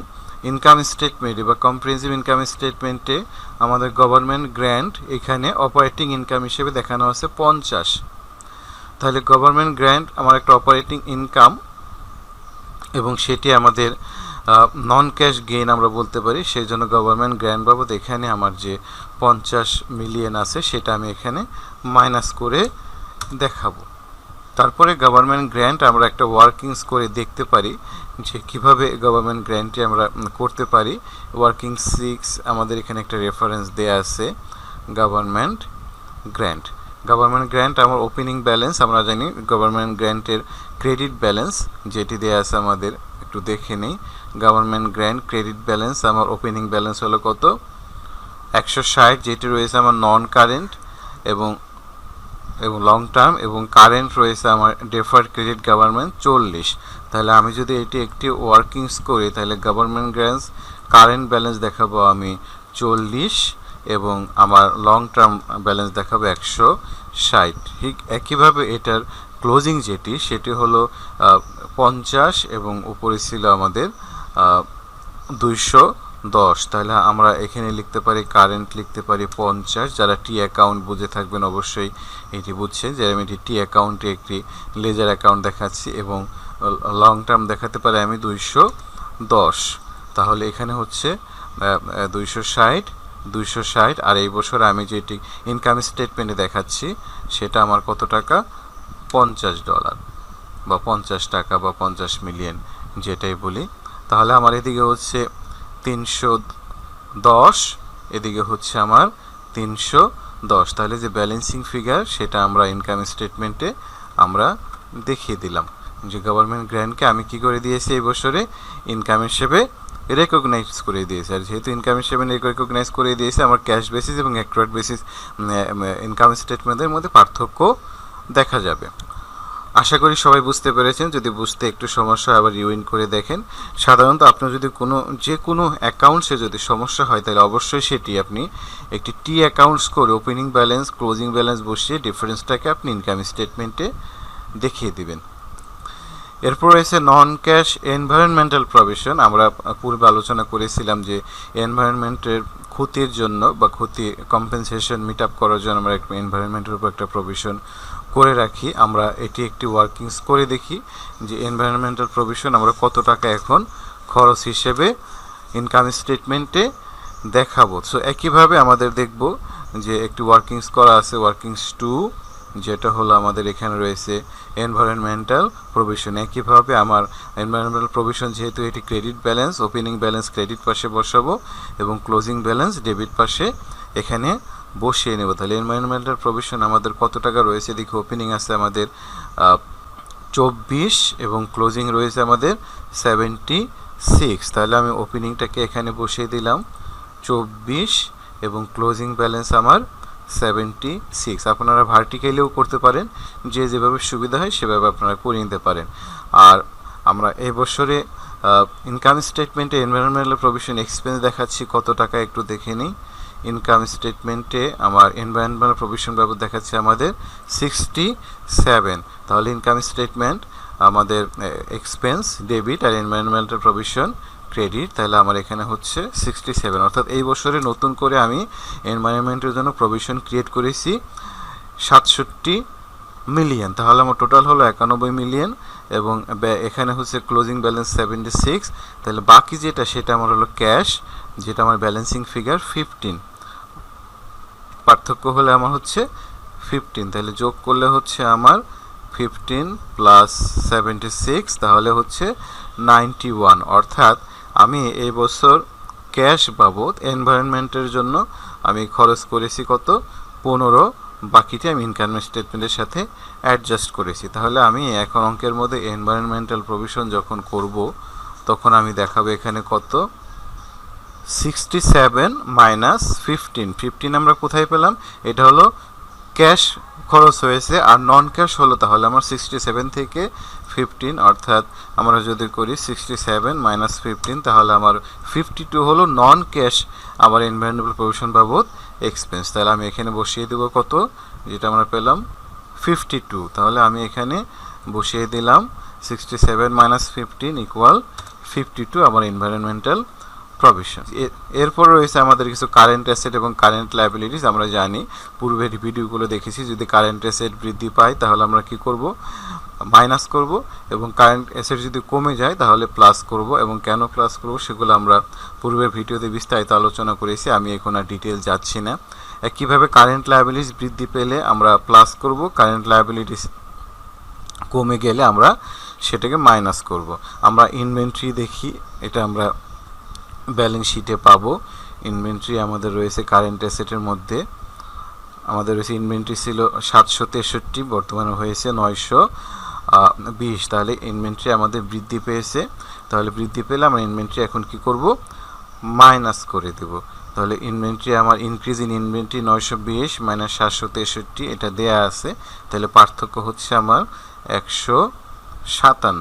ইনকাম স্টেটমেন্ট বা কম্প্রিহেনসিভ ইনকাম স্টেটমেন্টে আমাদের গভর্নমেন্ট গ্র্যান্ট এখানে অপারেটিং ইনকাম হিসেবে দেখানো আছে 50। তাহলে গভর্নমেন্ট গ্র্যান্ট আমার একটা অপারেটিং ইনকাম, এবং সেটি আমাদের নন ক্যাশ গেইন আমরা বলতে পারি। সেই জন্য গভর্নমেন্ট গ্র্যান্ট বাবদ এখানে আমার যে 50 মিলিয়ন আছে সেটা আমি এখানে মাইনাস করে দেখাবো। তারপরে গভর্নমেন্ট গ্র্যান্ট আমরা একটা ওয়ার্কিংস করে দেখতে পারি যে কিভাবে গভর্নমেন্ট গ্র্যান্টটি আমরা করতে পারি। ওয়ার্কিং 6 আমাদের এখানে একটা রেফারেন্স দেয়া আছে গভর্নমেন্ট গ্র্যান্ট। গভর্নমেন্ট গ্র্যান্ট আমার ওপেনিং ব্যালেন্স, আমরা জানি গভর্নমেন্ট গ্র্যান্টের ক্রেডিট ব্যালেন্স যেটি দেয়া আছে আমাদের একটু দেখে নেই। গভর্নমেন্ট গ্র্যান্ট ক্রেডিট ব্যালেন্স আমার ওপেনিং ব্যালেন্স হলো কত, 160, যেটি রয়েছে আমার নন কারেন্ট এবং লং টার্ম, এবং কারেন্ট রয়েছে আমার ডেফার্ড ক্রেডিট গভর্নমেন্ট 40। তাহলে আমি যদি এটি একটি ওয়ার্কিংস করি তাহলে গভর্নমেন্ট গ্র্যান্টস কারেন্ট ব্যালেন্স দেখাবো আমি 40, এবং আমার লং টার্ম ব্যালেন্স দেখাবো 160। ঠিক একইভাবে এটার ক্লোজিং যেটি সেটি হলো 50, এবং উপরে ছিল আমাদের 210। তাহলে আমরা এখানে লিখতে পারি কারেন্ট লিখতে পারি 50। যারা টি অ্যাকাউন্ট বুঝে থাকবেন অবশ্যই এটি বুঝছেন যে আমি এটি টি অ্যাকাউন্টে একটি লেজার অ্যাকাউন্ট দেখাচ্ছি, এবং লং টার্ম দেখাতে পারি আমি 210। তাহলে এখানে হচ্ছে 260, আর এই বছর আমি যেটি ইনকাম স্টেটমেন্টে দেখাচ্ছি সেটা আমার কত টাকা, $50 বা 50 টাকা বা 50 মিলিয়ন যেটাই বলি। তাহলে আমার এদিকে হচ্ছে 310, এদিকে হচ্ছে আমার 310। তাহলে যে ব্যালেন্সিং ফিগার সেটা আমরা ইনকাম স্টেটমেন্টে আমরা দেখিয়ে দিলাম যে গভর্নমেন্ট গ্র্যান্টকে আমি কি করে দিয়েছি এই বছরে ইনকাম হিসেবে রেকগনাইজ করে দিয়েছে। আর যেহেতু ইনকাম হিসেবে রেকগনাইজ করে দিয়েছে, আমার ক্যাশ বেসিস এবং অ্যাক্রুয়েড বেসিস ইনকাম স্টেটমেন্টের মধ্যে পার্থক্য দেখা যাবে। আশা করি সবাই বুঝতে পেরেছেন। যদি বুঝতে একটু সমস্যা হয় আবার রিউইন্ড করে দেখেন। সাধারণত আপনার যদি যে কোনো অ্যাকাউন্টসে যদি সমস্যা হয় তাহলে অবশ্যই সেটি আপনি একটি টি অ্যাকাউন্টস করে ওপেনিং ব্যালেন্স ক্লোজিং ব্যালেন্স বসিয়ে ডিফারেন্সটাকে আপনি ইনকাম স্টেটমেন্টে দেখিয়ে দিবেন। এরপর রয়েছে নন ক্যাশ এনভায়রনমেন্টাল প্রভিশন। আমরা পূর্বে আলোচনা করেছিলাম যে এনভায়রনমেন্টের ক্ষতির জন্য বা ক্ষতি কম্পেনসেশন মিট আপ করার জন্য আমরা একটা এনভায়রনমেন্টের উপর একটা প্রভিশন করে রাখি। আমরা এটি একটি ওয়ার্কিংস করে দেখি যে এনভায়রনমেন্টাল প্রভিশন আমরা কত টাকা এখন খরচ হিসেবে ইনকাম স্টেটমেন্টে দেখাবো। সো একইভাবে আমাদের দেখব যে একটি ওয়ার্কিংস করা আছে, ওয়ার্কিংস 2, যেটা হলো আমাদের এখানে রয়েছে এনভায়রনমেন্টাল প্রভিশন। একইভাবে আমার এনভায়রনমেন্টাল প্রভিশন যেহেতু এটি credit balance, opening balance credit পাশে বসাবো এবং ক্লোজিং ব্যালেন্স ডেবিট পাশে এখানে বসিয়ে নেব। তাহলে এনভায়রনমেন্টাল প্রভিশন আমাদের কত টাকা রয়েছে দেখি। ওপেনিং আছে আমাদের 24 এবং ক্লোজিং রয়েছে আমাদের 76। তাহলে আমি ওপেনিংটাকে এখানে বসিয়ে দিলাম 24 এবং ক্লোজিং ব্যালেন্স আমার 76। আপনারা ভার্টিক্যালিও করতে পারেন, যে যেভাবে সুবিধা হয় সেভাবে আপনারা করে নিতে পারেন। আর আমরা এই বছরে ইনকাম স্টেটমেন্টে এনভায়রনমেন্টাল প্রভিশন এক্সপেন্স দেখাচ্ছি কত টাকা একটু দেখে নিই। ইনকাম স্টেটমেন্টে আমার এনভায়রনমেন্টাল প্রভিশন বাবদ দেখাচ্ছে আমাদের 67। তাহলে ইনকাম স্টেটমেন্ট আমাদের এক্সপেন্স ডেবিট আর এনভায়রনমেন্টাল প্রভিশন ক্রেডিট। তাহলে আমার এখানে হচ্ছে 67, অর্থাৎ এই বছরে নতুন করে আমি এনভায়রনমেন্টের জন্য প্রভিশন ক্রিয়েট করেছি 67 মিলিয়ন। তাহলে আমার টোটাল হলো 91 মিলিয়ন এবং এখানে হচ্ছে ক্লোজিং ব্যালেন্স 76। তাহলে বাকি যেটা সেটা আমার হলো ক্যাশ, যেটা আমার ব্যালেন্সিং ফিগার 15। পার্থক্য হলে আমার হচ্ছে 15, তাহলে যোগ করলে হচ্ছে আমার 15 প্লাস 76 তাহলে হচ্ছে 91। অর্থাৎ আমি এই বছর ক্যাশ বাবদ এনভায়রনমেন্টের জন্য আমি খরচ করেছি কত, 15। বাকিটি আমি ইনকাম স্টেটমেন্টের সাথে অ্যাডজাস্ট করেছি। তাহলে আমি এখন অঙ্কের মধ্যে এনভায়রনমেন্টাল প্রভিশন যখন করব তখন আমি দেখাবো এখানে কত 67 মাইনাস 15 আমরা কোথায় পেলাম, এটা হলো ক্যাশ খরচ হয়েছে আর নন ক্যাশ হলো, তাহলে আমার 67 থেকে 15 অর্থাৎ আমরা যদি করি 67 মাইনাস 15 তাহলে আমার 52 হলো নন ক্যাশ আমার ইনভেন্টেবল প্রভিশন বাবদ এক্সপেন্স। তাহলে আমি এখানে বসিয়ে দেবো কত, যেটা আমরা পেলাম 52, তাহলে আমি এখানে বসিয়ে দিলাম 67 মাইনাস 15 ইকুয়াল 52 আমার এনভায়রনমেন্টাল প্রভিশন। এরপর রয়েছে আমাদের কিছু কারেন্ট অ্যাসেট এবং কারেন্ট লায়াবিলিটিস। আমরা জানি পূর্বের ভিডিওগুলো দেখেছি, যদি কারেন্ট অ্যাসেট বৃদ্ধি পায় তাহলে আমরা কি করব, মাইনাস করব, এবং কারেন্ট অ্যাসেট যদি কমে যায় তাহলে প্লাস করব। এবং কেন প্লাস করব সেগুলো আমরা পূর্বের ভিডিওতে বিস্তারিত আলোচনা করেছি, আমি এখন আর ডিটেল যাচ্ছি না। একইভাবে কারেন্ট লায়াবিলিটিস বৃদ্ধি পেলে আমরা প্লাস করব, কারেন্ট লায়াবিলিটিস কমে গেলে আমরা সেটাকে মাইনাস করব। আমরা ইনভেন্টরি দেখি, এটা আমরা ব্যালেন্স শিটে পাবো। ইনভেন্টরি আমাদের রয়েছে কারেন্ট অ্যাসেটের মধ্যে, আমাদের রয়েছে ইনভেন্টরি ছিল 763, বর্তমানে হয়েছে 920, তাহলে ইনভেন্টরি আমাদের বৃদ্ধি পেয়েছে। তাহলে বৃদ্ধি পেলে আমরা ইনভেন্টরি এখন কি করব, মাইনাস করে দেব। তাহলে ইনভেন্টরি আমার ইনক্রিজ ইন ইনভেন্টরি 920 মাইনাস 763, এটা দেয়া আছে, তাহলে পার্থক্য হচ্ছে আমার 157।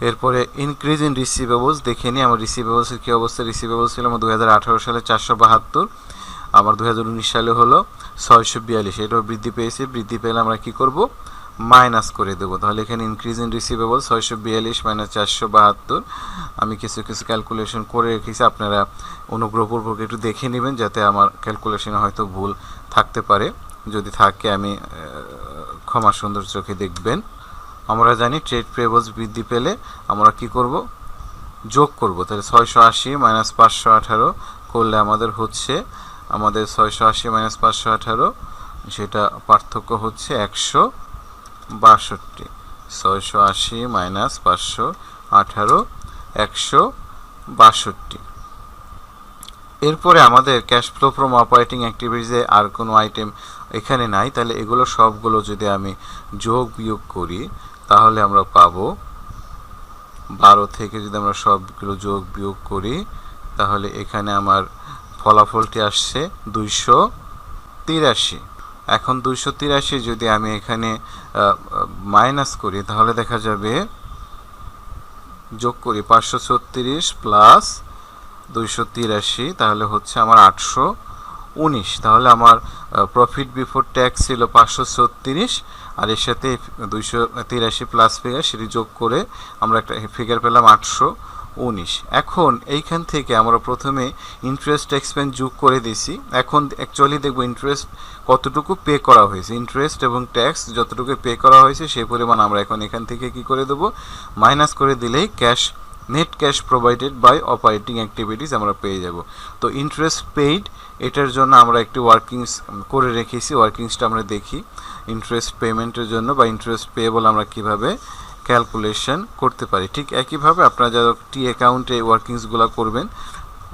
এরপরে ইনক্রিজ ইন রিসিভেবলস দেখে নিই, আমার রিসিভেবলসের কী অবস্থা। রিসিভেবলস ছিল আমার 2018 সালে 472, আমার 2019 সালে হলো 642, এটাও বৃদ্ধি পেয়েছে। বৃদ্ধি পেলে আমরা কি করব, মাইনাস করে দেবো। তাহলে এখানে ইনক্রিজ ইন রিসিভেবল 642 মাইনাস 472, আমি কিছু ক্যালকুলেশন করে রেখেছি, আপনারা অনুগ্রহপূর্বক একটু দেখে নেবেন যাতে আমার ক্যালকুলেশনে হয়তো ভুল থাকতে পারে, যদি থাকে আমি ক্ষমা সুন্দর চোখে দেখবেন। আমরা জানি ট্রেড পেয়েবলস বৃদ্ধি পেলে আমরা কি করব, যোগ করব। তাহলে 680 মাইনাস 518 করলে আমাদের হচ্ছে, আমাদের 680 মাইনাস 518 সেটা পার্থক্য হচ্ছে 162। 680 মাইনাস 518 162। এরপরে আমাদের ক্যাশ ফ্লো ফ্রম অপারেটিং অ্যাক্টিভিটিসে আর কোনো আইটেম এখানে নাই, তাহলে এগুলো সবগুলো যদি আমি যোগ বিয়োগ করি তাহলে আমরা পাবো 12 থেকে যদি আমরা সবগুলো যোগ বিয়োগ করি তাহলে এখানে আমার ফলাফলটি আসছে 283। এখন 283 যদি আমি এখানে মাইনাস করি তাহলে দেখা যাবে, যোগ করি 536 প্লাস 283 তাহলে হচ্ছে আমার 819। তাহলে আমার প্রফিট বিফোর ট্যাক্স ছিল 536 আর এর সাথে 283 প্লাস ফিগার সেটি যোগ করে আমরা একটা ফিগার পেলাম 819। এখন এইখান থেকে আমরা প্রথমে ইন্টারেস্ট এক্সপেন্স যোগ করে দিয়েছি, এখন অ্যাকচুয়ালি দেখব ইন্টারেস্ট কতটুকু পে করা হয়েছে, ইন্টারেস্ট এবং ট্যাক্স যতটুকু পে করা হয়েছে সেই পরিমাণ আমরা এখন এখান থেকে কি করে দেব, মাইনাস করে দিলেই cash net cash provided by operating activities আমরা পেয়ে যাব। তো ইন্টারেস্ট পেইড, এটার জন্য আমরা একটি ওয়ার্কিংস করে রেখেছি, ওয়ার্কিংসটা আমরা দেখি। ইন্টারেস্ট পেমেন্টের জন্য বা ইন্টারেস্ট পেয়েবল আমরা কিভাবে ক্যালকুলেশন করতে পারি, ঠিক একইভাবে আপনারা যারা টি অ্যাকাউন্টে ওয়ার্কিংসগুলো করবেন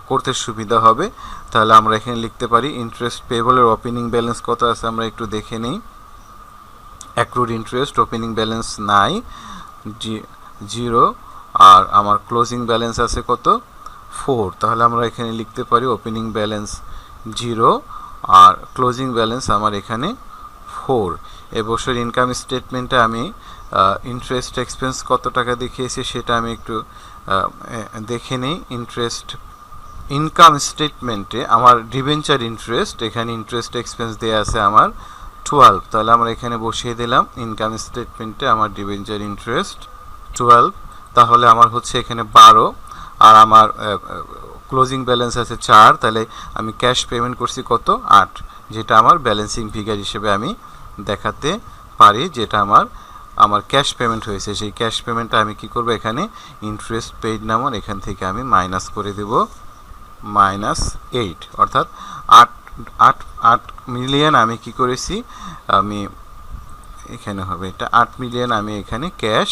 করতে সুবিধা হবে। তাহলে আমরা এখানে লিখতে পারি ইন্টারেস্ট পেয়েবলের ওপেনিং ব্যালেন্স কত আছে আমরা একটু দেখে নিই। অ্যাক্রুড ইন্টারেস্ট ওপেনিং ব্যালেন্স নাই, 0, আর আমার ক্লোজিং ব্যালেন্স আছে কত, 4। তাহলে আমরা এখানে লিখতে পারি ওপেনিং ব্যালেন্স 0 আর ক্লোজিং ব্যালেন্স আমার এখানে 4। এবছর ইনকাম স্টেটমেন্টে আমি ইন্টারেস্ট এক্সপেন্স কত টাকা দেখিয়েছি সেটা আমি একটু দেখে নিই। ইন্টারেস্ট ইনকাম স্টেটমেন্টে আমার ডিবেঞ্চার ইন্টারেস্ট, এখানে ইন্টারেস্ট এক্সপেন্স দেওয়া আছে আমার 12। তাহলে আমরা এখানে বসিয়ে দিলাম ইনকাম স্টেটমেন্টে আমার ডিবেঞ্চার ইন্টারেস্ট 12, তাহলে আমার হচ্ছে এখানে 12 আর আমার ক্লোজিং ব্যালেন্স আছে 4। তাহলে আমি ক্যাশ পেমেন্ট করছি কত, 8, যেটা আমার ব্যালেন্সিং ফিগার হিসেবে আমি দেখাতে পারি, যেটা আমার ক্যাশ পেমেন্ট হয়েছে। সেই ক্যাশ পেমেন্টটা আমি কি করব, এখানে ইন্টারেস্ট পেইড নাম্বার এখান থেকে আমি মাইনাস করে দেব, -8, অর্থাৎ 8 মিলিয়ন আমি কি করেছি, আমি এখানে হবে এটা 8 মিলিয়ন আমি এখানে ক্যাশ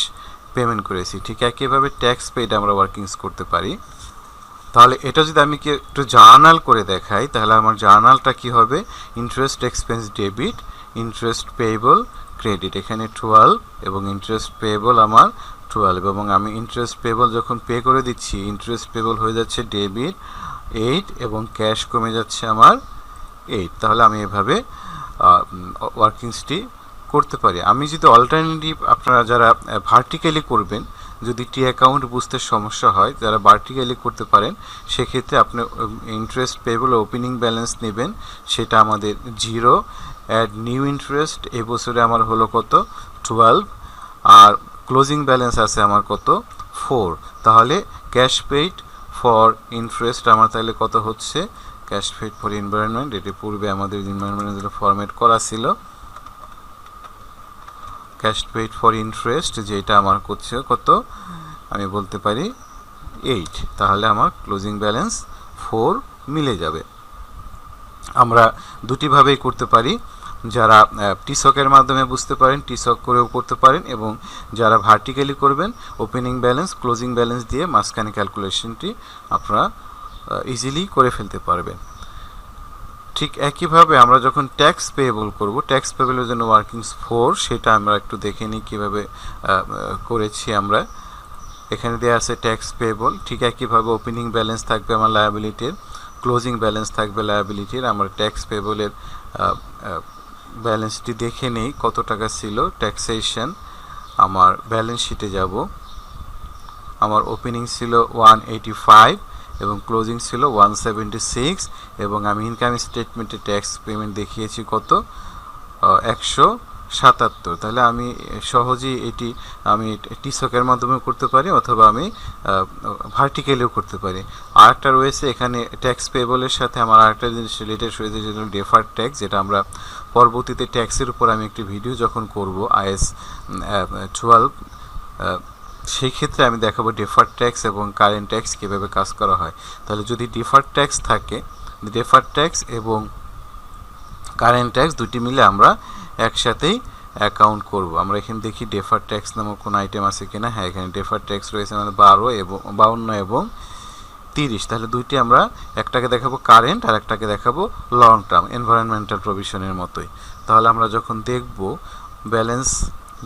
পেমেন্ট করেছি। ঠিক একইভাবে ট্যাক্স পেইড আমরা ওয়ার্কিংস করতে পারি। তাহলে এটা যদি আমি কি একটু জার্নাল করে দেখাই তাহলে আমার জার্নালটা কি হবে, interest expense debit, interest payable credit, এখানে 12 এবং ইন্টারেস্ট পেয়েবল আমার 12 এবং আমি ইন্টারেস্ট পেবল যখন পে করে দিচ্ছি ইন্টারেস্ট পেবল হয়ে যাচ্ছে ডেবিট 8 এবং ক্যাশ কমে যাচ্ছে আমার 8। তাহলে আমি এভাবে ওয়ার্কিংসটি করতে পারি। আমি যদি অল্টারনেটিভ আপনারা যারা ভার্টিক্যালি করবেন, যদি টি অ্যাকাউন্ট বুঝতে সমস্যা হয়, যারা ভার্টিক্যালি করতে পারেন সেক্ষেত্রে আপনি ইন্টারেস্ট পেবল ওপেনিং ব্যালেন্স নেবেন, সেটা আমাদের 0, অ্যাড নিউ ইন্টারেস্ট এই বছরে আমার হলো কত 12, আর ক্লোজিং ব্যালেন্স আছে আমার কত 4। তাহলে ক্যাশ পেইড ফর ইন্টারেস্ট আমার তাহলে কত হচ্ছে, ক্যাশ পেইড ফর এনভায়রনমেন্ট, এটি পূর্বে আমাদের এনভায়রনমেন্টের ফরম্যাট করা ছিল, ক্যাশ পেইড ফর ইন্টারেস্ট যেটা আমার করছে কত আমি বলতে পারি 8। তাহলে আমার ক্লোজিং ব্যালেন্স 4 মিলে যাবে। আমরা দুটিভাবেই করতে পারি, যারা টিসকের মাধ্যমে বুঝতে পারেন টিসক করেও করতে পারেন, এবং যারা ভার্টিক্যালি করবেন ওপেনিং ব্যালেন্স ক্লোজিং ব্যালেন্স দিয়ে মাঝখানে ক্যালকুলেশনটি আপনারা ইজিলি করে ফেলতে পারবেন। ঠিক একইভাবে আমরা যখন ট্যাক্স পেয়েবল করব, ট্যাক্স পেয়েবলের জন্য ওয়ার্কিংস 4, সেটা আমরা একটু দেখে নিই কীভাবে করেছি আমরা। এখানে দেওয়া আছে ট্যাক্স পেয়েবল, ঠিক একইভাবে ওপেনিং ব্যালেন্স থাকবে আমার লায়াবিলিটির, ক্লোজিং ব্যালেন্স থাকবে লায়াবিলিটির। আমরা ট্যাক্স পেয়েবলের ব্যালেন্সটি দেখে নেই কত টাকা ছিল। ট্যাক্সেশন আমার ব্যালেন্স শিটে যাব, আমার ওপেনিং ছিল 185 এবং ক্লোজিং ছিল 176, এবং আমি ইনকাম স্টেটমেন্টে ট্যাক্স পেমেন্ট দেখিয়েছি কত 177। তাহলে আমি সহজেই এটি আমি টিসকের মাধ্যমে করতে পারি অথবা আমি ভার্টিক্যালিও করতে পারি। আরেকটা রয়েছে এখানে ট্যাক্স পেবলের সাথে আমার আরেকটা জিনিস রিলেটেড রয়েছে, যেটা ডেফার্ড ট্যাক্স, যেটা আমরা পরবর্তীতে ট্যাক্সের উপর আমি একটি ভিডিও যখন করব IAS 12 সেই ক্ষেত্রে আমি দেখাবো ডেফার্ড ট্যাক্স এবং কারেন্ট ট্যাক্স কীভাবে কাজ করা হয়। তাহলে যদি ডেফার্ড ট্যাক্স থাকে, ডেফার্ড ট্যাক্স এবং কারেন্ট ট্যাক্স দুটি মিলে আমরা একসাথেই অ্যাকাউন্ট করব। আমরা এখানে দেখি ডেফার্ড ট্যাক্স নামক কোনো আইটেম আছে কিনা। হ্যাঁ, এখানে ডেফার্ড ট্যাক্স রয়েছে আমাদের 52 এবং 30। তাহলে দুইটি আমরা একটাকে দেখাবো কারেন্ট আর একটাকে দেখাবো লং টার্ম এনভায়রনমেন্টাল প্রভিশনের মতোই। তাহলে আমরা যখন দেখব ব্যালেন্স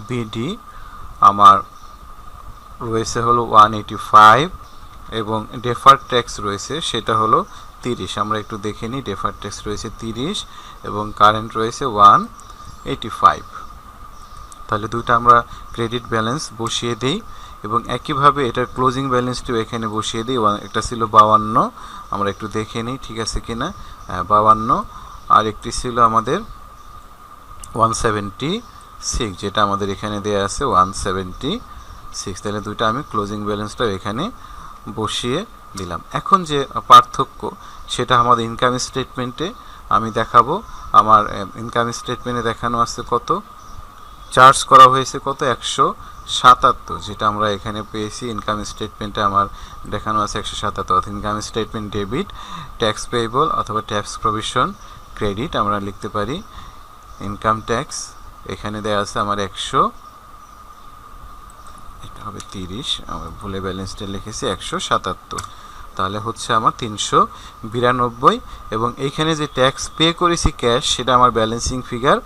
বিডি আমার রয়েছে হলো 185 এবং ডেফার্ড ট্যাক্স রয়েছে সেটা হলো 30। আমরা একটু দেখে নিই, ডেফার্ড ট্যাক্স রয়েছে 30 এবং কারেন্ট রয়েছে 185। তাহলে দুটো আমরা ক্রেডিট ব্যালেন্স বসিয়ে দিই এবং একইভাবে এটার ক্লোজিং ব্যালেন্সটিও এখানে বসিয়ে দিই। একটা ছিল 52, আমরা একটু দেখে নিই ঠিক আছে কিনা। 52, আর একটি ছিল আমাদের 176, যেটা আমাদের এখানে দেওয়া আছে 176। তাহলে দুইটা আমি ক্লোজিং ব্যালেন্সটাও এখানে বসিয়ে দিলাম। এখন যে পার্থক্য সেটা আমাদের ইনকাম স্টেটমেন্টে আমি দেখাবো। আমার ইনকাম স্টেটমেন্টে দেখানো আছে কত, চার্জ করা হয়েছে কত 177, যেটা আমরা এখানে পেয়েছি ইনকাম স্টেটমেন্টে আমার দেখানো আছে 177। Income statement debit, tax payable অথবা ট্যাক্স প্রভিশন ক্রেডিট আমরা লিখতে পারি। ইনকাম ট্যাক্স এখানে দেওয়া আছে আমার 100, এটা হবে 30, আমরা ভুলে ব্যালেন্সটা লিখেছি 177। তাহলে হচ্ছে আমার 392 এবং এইখানে যে ট্যাক্স পে করেছি ক্যাশ সেটা আমার ব্যালেন্সিং ফিগার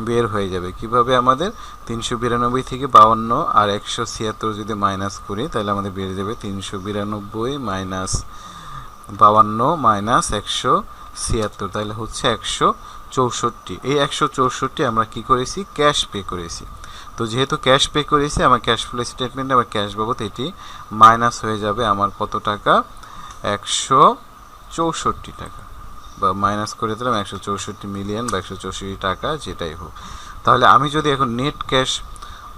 বের হয়ে যাবে। কিভাবে আমাদের 392 থেকে 52 আর 176 যদি মাইনাস করি তাহলে আমাদের বেড়ে যাবে 392 মাইনাস 52 মাইনাস 176, তাহলে হচ্ছে 164। এই 164 আমরা কি করেছি, ক্যাশ পে করেছি। তো যেহেতু ক্যাশ পে করেছি আমার ক্যাশ ফ্লো স্টেটমেন্টে আমার ক্যাশ বাবদ এটি মাইনাস হয়ে যাবে আমার কত টাকা, 164 টাকা, বা মাইনাস করে দিলাম 164 মিলিয়ন বা 164 টাকা যেটাই হোক। তাহলে আমি যদি এখন net cash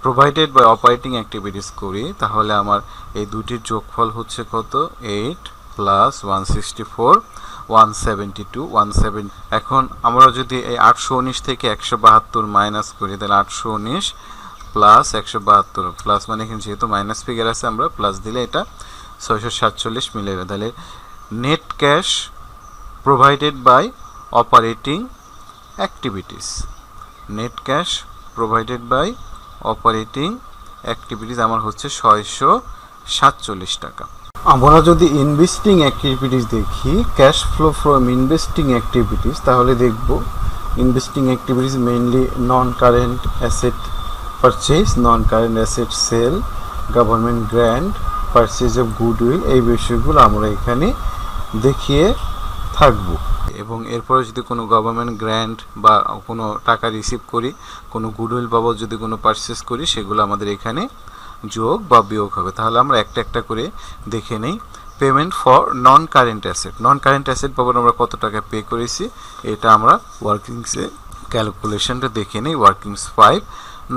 provided by operating activities করি তাহলে আমার এই দুটির যোগফল হচ্ছে কত, 8 প্লাস 164 172 170। এখন আমরা যদি এই 819 থেকে 172 মাইনাস করি তাহলে 819 প্লাস 172 প্লাস মানে এখানে যেহেতু মাইনাস ফিগার আছে আমরা প্লাস দিলে এটা 647 মিলে যাবে। তাহলে net cash provided by operating activities, net cash provided by operating activities আমার হচ্ছে 647 টাকা। আমরা যদি ইনভেস্টিং অ্যাক্টিভিটিস দেখি, cash flow from investing activities, তাহলে দেখব investing activities mainly non current asset purchase, non current asset sale, government grant, purchase of goodwill, এই বিষয়গুলো আমরা এখানে দেখিয়ে থাকবো। এবং এরপরে যদি কোনো গভর্নমেন্ট গ্র্যান্ট বা কোনো টাকা রিসিভ করি, কোনো গুডউইল বাবদ যদি কোনো পারচেজ করি, সেগুলো আমাদের এখানে যোগ বা বিয়োগ হবে। তাহলে আমরা একটা একটা করে দেখে নেই। Payment for non current asset, non current asset বাবদ আমরা কত টাকা পে করেছি এটা আমরা ওয়ার্কিংসে ক্যালকুলেশনটা দেখে নিই। ওয়ার্কিংস 5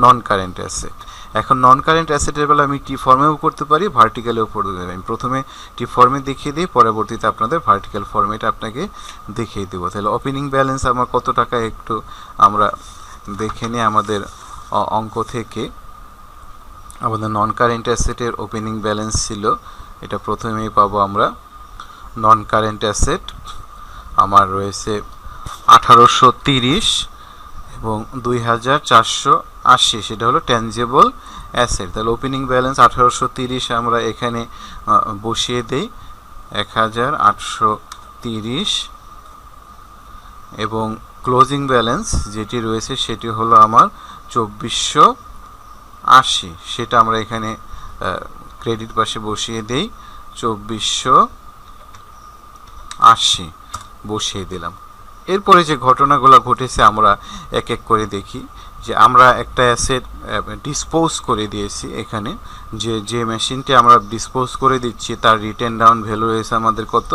নন কারেন্ট অ্যাসেট। এখন নন কারেন্ট অ্যাসেটের বেলা আমি টি ফর্মেও করতে পারি, ভার্টিক্যালেও করতে পারি। আমি প্রথমে টি ফর্মে দেখিয়ে দিই, পরবর্তীতে আপনাদের ভার্টিক্যাল ফর্মেটা আপনাকে দেখিয়ে দেবো। তাহলে ওপেনিং ব্যালেন্স আমার কত টাকা একটু আমরা দেখে নিই। আমাদের অঙ্ক থেকে আমাদের নন কারেন্ট অ্যাসেটের ওপেনিং ব্যালেন্স ছিল, এটা প্রথমেই পাবো আমরা। নন কারেন্ট অ্যাসেট আমার রয়েছে 1830 এবং 2480, সেটা হলো ট্যানজেবল অ্যাসেট। তাহলে ওপেনিং ব্যালেন্স 1830 আমরা এখানে বসিয়ে দেই, 1830, এবং ক্লোজিং ব্যালেন্স যেটি রয়েছে সেটি হলো আমার 2480, সেটা আমরা এখানে ক্রেডিট পাশে বসিয়ে দেই, 2480 বসিয়ে দিলাম। এরপরে যে ঘটনাগুলো ঘটেছে আমরা এক এক করে দেখি। যে আমরা একটা অ্যাসেট ডিসপোজ করে দিয়েছি, এখানে যে মেশিনটি আমরা ডিসপোজ করে দিচ্ছি তার রিটেন ডাউন ভ্যালু রয়েছে আমাদের কত,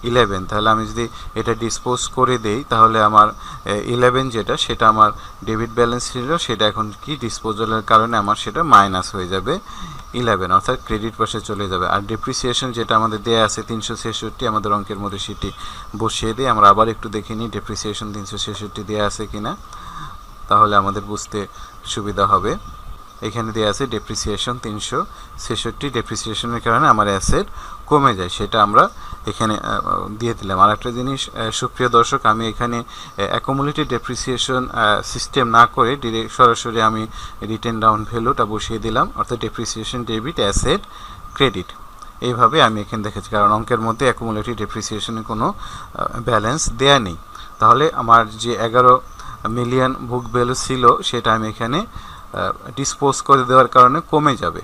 11। তাহলে আমি যদি এটা ডিসপোজ করে দেই তাহলে আমার 11 যেটা, সেটা আমার ডেবিট ব্যালেন্স ছিল, সেটা এখন কি ডিসপোজালের কারণে আমার সেটা মাইনাস হয়ে যাবে 11, অর্থাৎ ক্রেডিট পাশে চলে যাবে। আর ডেপ্রিসিয়েশন যেটা আমাদের দেয়া আছে 366 আমাদের অঙ্কের মধ্যে, সেটি বসিয়ে দিই। আমরা আবার একটু দেখে নিই ডেপ্রিসিয়েশন 366 দেওয়া আছে কিনা, তাহলে আমাদের বুঝতে সুবিধা হবে। এখানে দেওয়া আছে ডেপ্রিসিয়েশন 366, ডেপ্রিসিয়েশনের কারণে আমার অ্যাসেট কমে যায়, সেটা আমরা এখানে দিয়ে দিলাম। আর একটা জিনিস সুপ্রিয় দর্শক, আমি এখানে অ্যাকুমুলেটেড ডেপ্রিসিয়েশন সিস্টেম না করে ডিরেক্ট সরাসরি আমি রিটেন ডাউন ভ্যালুটা বসিয়ে দিলাম, অর্থাৎ ডেপ্রিসিয়েশন ডেবিট অ্যাসেট ক্রেডিট, এইভাবে আমি এখানে দেখেছি। কারণ অঙ্কের মধ্যে অ্যাকুমুলেটেড ডেপ্রিসিয়েশনের কোনো ব্যালেন্স দেয়া নেই। তাহলে আমার যে 11 মিলিয়ন বুক ভ্যালু ছিল সেটা আমি এখানে ডিসপোজ করে দেওয়ার কারণে কমে যাবে।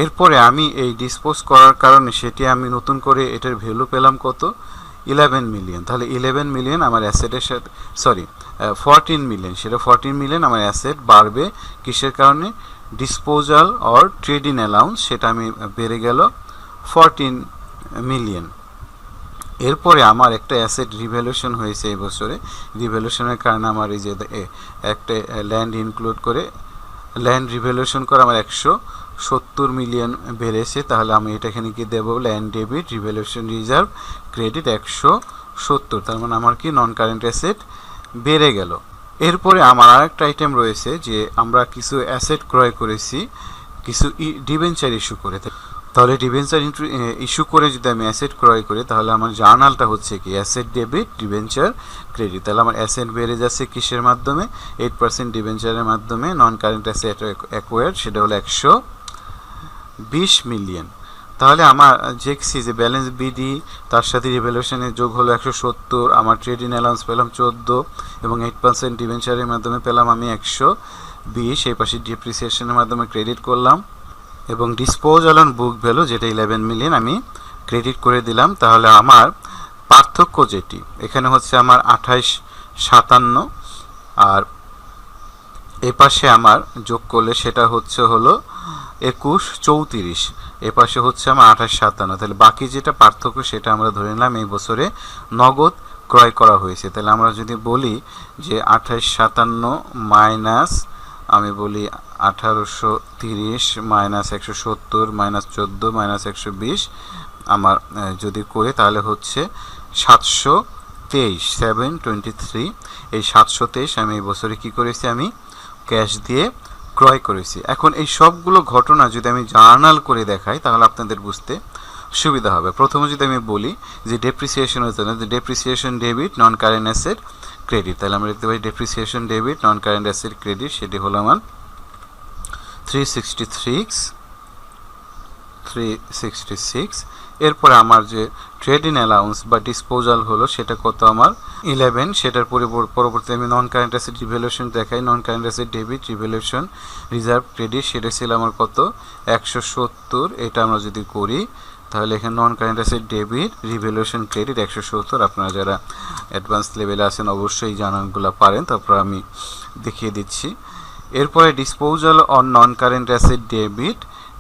এরপরে আমি এই ডিসপোজ করার কারণে সেটি আমি নতুন করে এটার ভ্যালু পেলাম কত, 11 মিলিয়ন। তাহলে 11 মিলিয়ন আমার অ্যাসেটের সাথে 14 মিলিয়ন, সেটা 14 মিলিয়ন আমার অ্যাসেট বাড়বে কিসের কারণে, ডিসপোজাল অর ট্রেডিং অ্যালাউন্স, সেটা আমি বেড়ে গেল 14 মিলিয়ন। এরপরে আমার একটা অ্যাসেট রিভ্যালুয়েশন হয়েছে এই বছরে, রিভ্যালুয়েশনের কারণে আমার এই যে একটা ল্যান্ড ইনক্লুড করে ল্যান্ড রিভ্যালুয়েশন করে আমার 170 মিলিয়ন বেড়েছে। তাহলে আমি এটা এখানে কি দেবো, land debit revaluation reserve credit 170, তার মানে আমার কি নন কারেন্ট অ্যাসেট বেড়ে গেল। এরপরে আমার আরেকটা আইটেম রয়েছে যে আমরা কিছু অ্যাসেট ক্রয় করেছি কিছু ডিবেঞ্চার ইস্যু করে। তাহলে ডিবেঞ্চার ইস্যু করে যদি আমি অ্যাসেট ক্রয় করি তাহলে আমার জার্নালটা হচ্ছে কি অ্যাসেট ডেবিট ডিবেঞ্চার ক্রেডিট। তাহলে আমার অ্যাসেট বেড়ে যাচ্ছে কিসের মাধ্যমে, 8% ডিবেঞ্চারের মাধ্যমে। নন কারেন্ট অ্যাসেট অ্যাকোয়ার্ড সেটা হলো 120 মিলিয়ন। তাহলে আমার দেখছি যে ব্যালেন্স বিডি তার সাথে রিভ্যালুয়েশনের যোগ হলো 170, আমার ট্রেডিং অ্যালাউন্স পেলাম 14 এবং 8% ডিবেঞ্চারের মাধ্যমে পেলাম আমি 120, এই পাশে ডিপ্রিসিয়েশনের মাধ্যমে ক্রেডিট করলাম এবং ডিসপোজাল অন বুক ভ্যালু যেটা 11 মিলিয়ন আমি ক্রেডিট করে দিলাম। তাহলে আমার পার্থক্য যেটি এখানে হচ্ছে আমার 2857, আর এ পাশে আমার যোগ করলে সেটা হচ্ছে হলো 2134, এ পাশে হচ্ছে আমার 2857। তাহলে বাকি যেটা পার্থক্য সেটা আমরা ধরে নিলাম এই বছরে নগদ ক্রয় করা হয়েছে। তাহলে আমরা যদি বলি যে 2857 মাইনাস আমি বলি 1830 মাইনাস 170 মাইনাস 14 মাইনাস 120 আমার যদি করে তাহলে হচ্ছে 723, 723। এই 723 আমি এই বছরে কি করেছি, আমি ক্যাশ দিয়ে ক্রয় করেছি। এখন এই সবগুলো ঘটনা যদি আমি জার্নাল করে দেখাই তাহলে আপনাদের বুঝতে সুবিধা হবে। প্রথমে যদি আমি বলি যে ডেপ্রিসিয়েশন হচ্ছে না, depreciation debit non current asset credit, তাহলে আমরা দেখতে পাই depreciation debit non current asset credit সেটি হলো আমার 366, এরপরে আমার যে ট্রেড ইন অ্যালাউন্স বা ডিসপোজাল হলো সেটা কত আমার 11, সেটার পরবর্তী আমি নন কারেন্ট অ্যাসেট রিভ্যালুয়েশন দেখাই। নন current asset debit, revaluation, reserve, credit, সেটা ছিল আমার কত 170। এটা আমরা যদি করি তাহলে এখানে নন current asset debit, revaluation, credit 170। আপনারা যারা অ্যাডভান্স লেভেলে আছেন অবশ্যই জানাগুলো পারেন, তারপর আমি দেখিয়ে দিচ্ছি। এরপরে disposal on non current asset debit,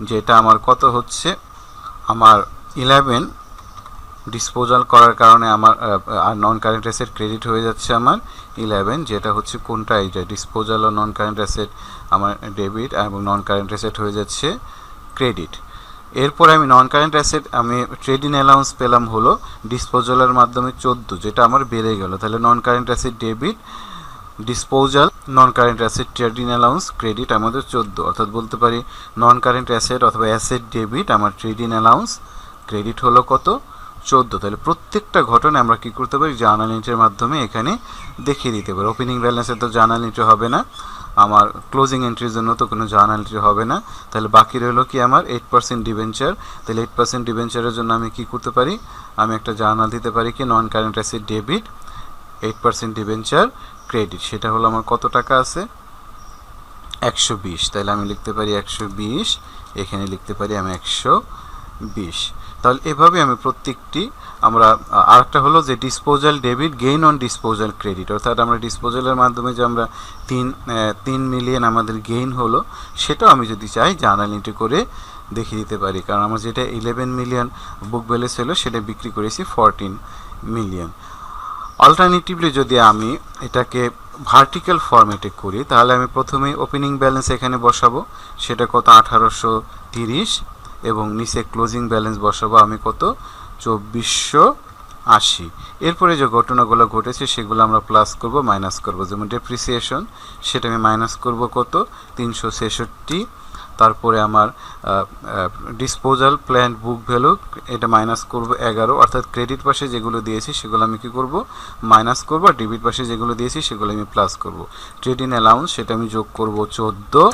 যেটা আমার কত হচ্ছে আমার 11। ডিসপোজাল করার কারণে আমার আর নন কারেন্ট অ্যাসেট ক্রেডিট হয়ে যাচ্ছে আমার 11, যেটা হচ্ছে কোনটা, এইটা ডিসপোজাল ও নন কারেন্ট অ্যাসেট আমার ডেবিট এবং নন কারেন্ট অ্যাসেট হয়ে যাচ্ছে ক্রেডিট। এরপরে আমি নন কারেন্ট অ্যাসেট আমি ট্রেড ইন অ্যালাউন্স পেলাম হলো ডিসপোজালের মাধ্যমে 14, যেটা আমার বেড়ে গেল। তাহলে নন current asset debit, disposal, non current asset, trade in allowance, credit আমাদের 14। অর্থাৎ বলতে পারি নন কারেন্ট অ্যাসেট অথবা অ্যাসেট ডেবিট আমার ট্রেড ইন অ্যালাউন্স, ক্রেডিট হলো কত 14। তাহলে প্রত্যেকটা ঘটনা আমরা কি করতে পারি জার্নাল এন্ট্রির মাধ্যমে এখানে দেখিয়ে দিতে পারি। ওপেনিং ব্যালেন্সে তো জার্নাল এন্ট্রি হবে না, আমার ক্লোজিং এন্ট্রির জন্য তো কোনো জার্নাল এন্ট্রি হবে না। তাহলে বাকি রইল কি আমার 8% ডিবেঞ্চার। তাহলে 8% ডিবেঞ্চারের জন্য আমি কি করতে পারি, আমি একটা জার্নাল দিতে পারি কি নন current asset debit 8% debenture credit, সেটা হলো আমার কত টাকা আছে 120। তাহলে আমি লিখতে পারি 120, এখানে লিখতে পারি আমি 120। তাহলে এভাবে আমি প্রত্যেকটি আমরা আরেকটা হলো যে disposal debit gain on disposal credit, অর্থাৎ আমরা ডিসপোজালের মাধ্যমে যে আমরা 3 মিলিয়ন আমাদের গেইন হলো, সেটাও আমি যদি চাই জার্নাল এন্ট্রি করে দেখিয়ে দিতে পারি। কারণ আমার যেটা 11 মিলিয়ন বুক ব্যালেন্স হলো সেটা বিক্রি করেছি 14 মিলিয়ন। অল্টারনেটিভলি যদি আমি এটাকে ভার্টিক্যাল ফরম্যাটে করি তাহলে আমি প্রথমেই ওপেনিং ব্যালেন্স এখানে বসাবো, সেটা কত 1830, এবং নিচে ক্লোজিং ব্যালেন্স বসাবো আমি কত 2480। এরপরে যে ঘটনাগুলো ঘটেছে সেগুলো আমরা প্লাস করব, মাইনাস করব। যেমন ডেপ্রিসিয়েশন, সেটা আমি মাইনাস করব কত 366। তারপরে আমার ডিসপোজাল প্ল্যান্ড বুক ভ্যালু, এটা মাইনাস করব 11। অর্থাৎ ক্রেডিট পাশে যেগুলো দিয়েছি সেগুলো আমি কি করব মাইনাস করব, আর ডেবিট পাশে যেগুলো দিয়েছি সেগুলো আমি প্লাস করব। ট্রেড ইন অ্যালাউন্স, সেটা আমি যোগ করব 14।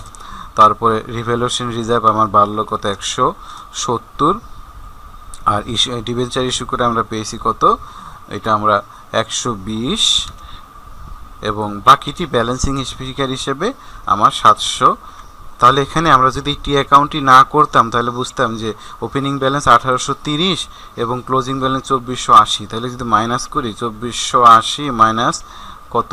তারপরে রিভ্যালুয়েশন রিজার্ভ আমার বাড়লো কত 170, আর ডিবেঞ্চার ইস্যু করে আমরা পেয়েছি কত, এটা আমরা 120, এবং বাকিটি ব্যালেন্সিং ফিগার হিসেবে আমার 700। তাহলে এখানে আমরা যদি টি অ্যাকাউন্টটি না করতাম তাহলে বুঝতাম যে ওপেনিং ব্যালেন্স 1830 এবং ক্লোজিং ব্যালেন্স 2480। তাহলে যদি মাইনাস করি 2480 মাইনাস কত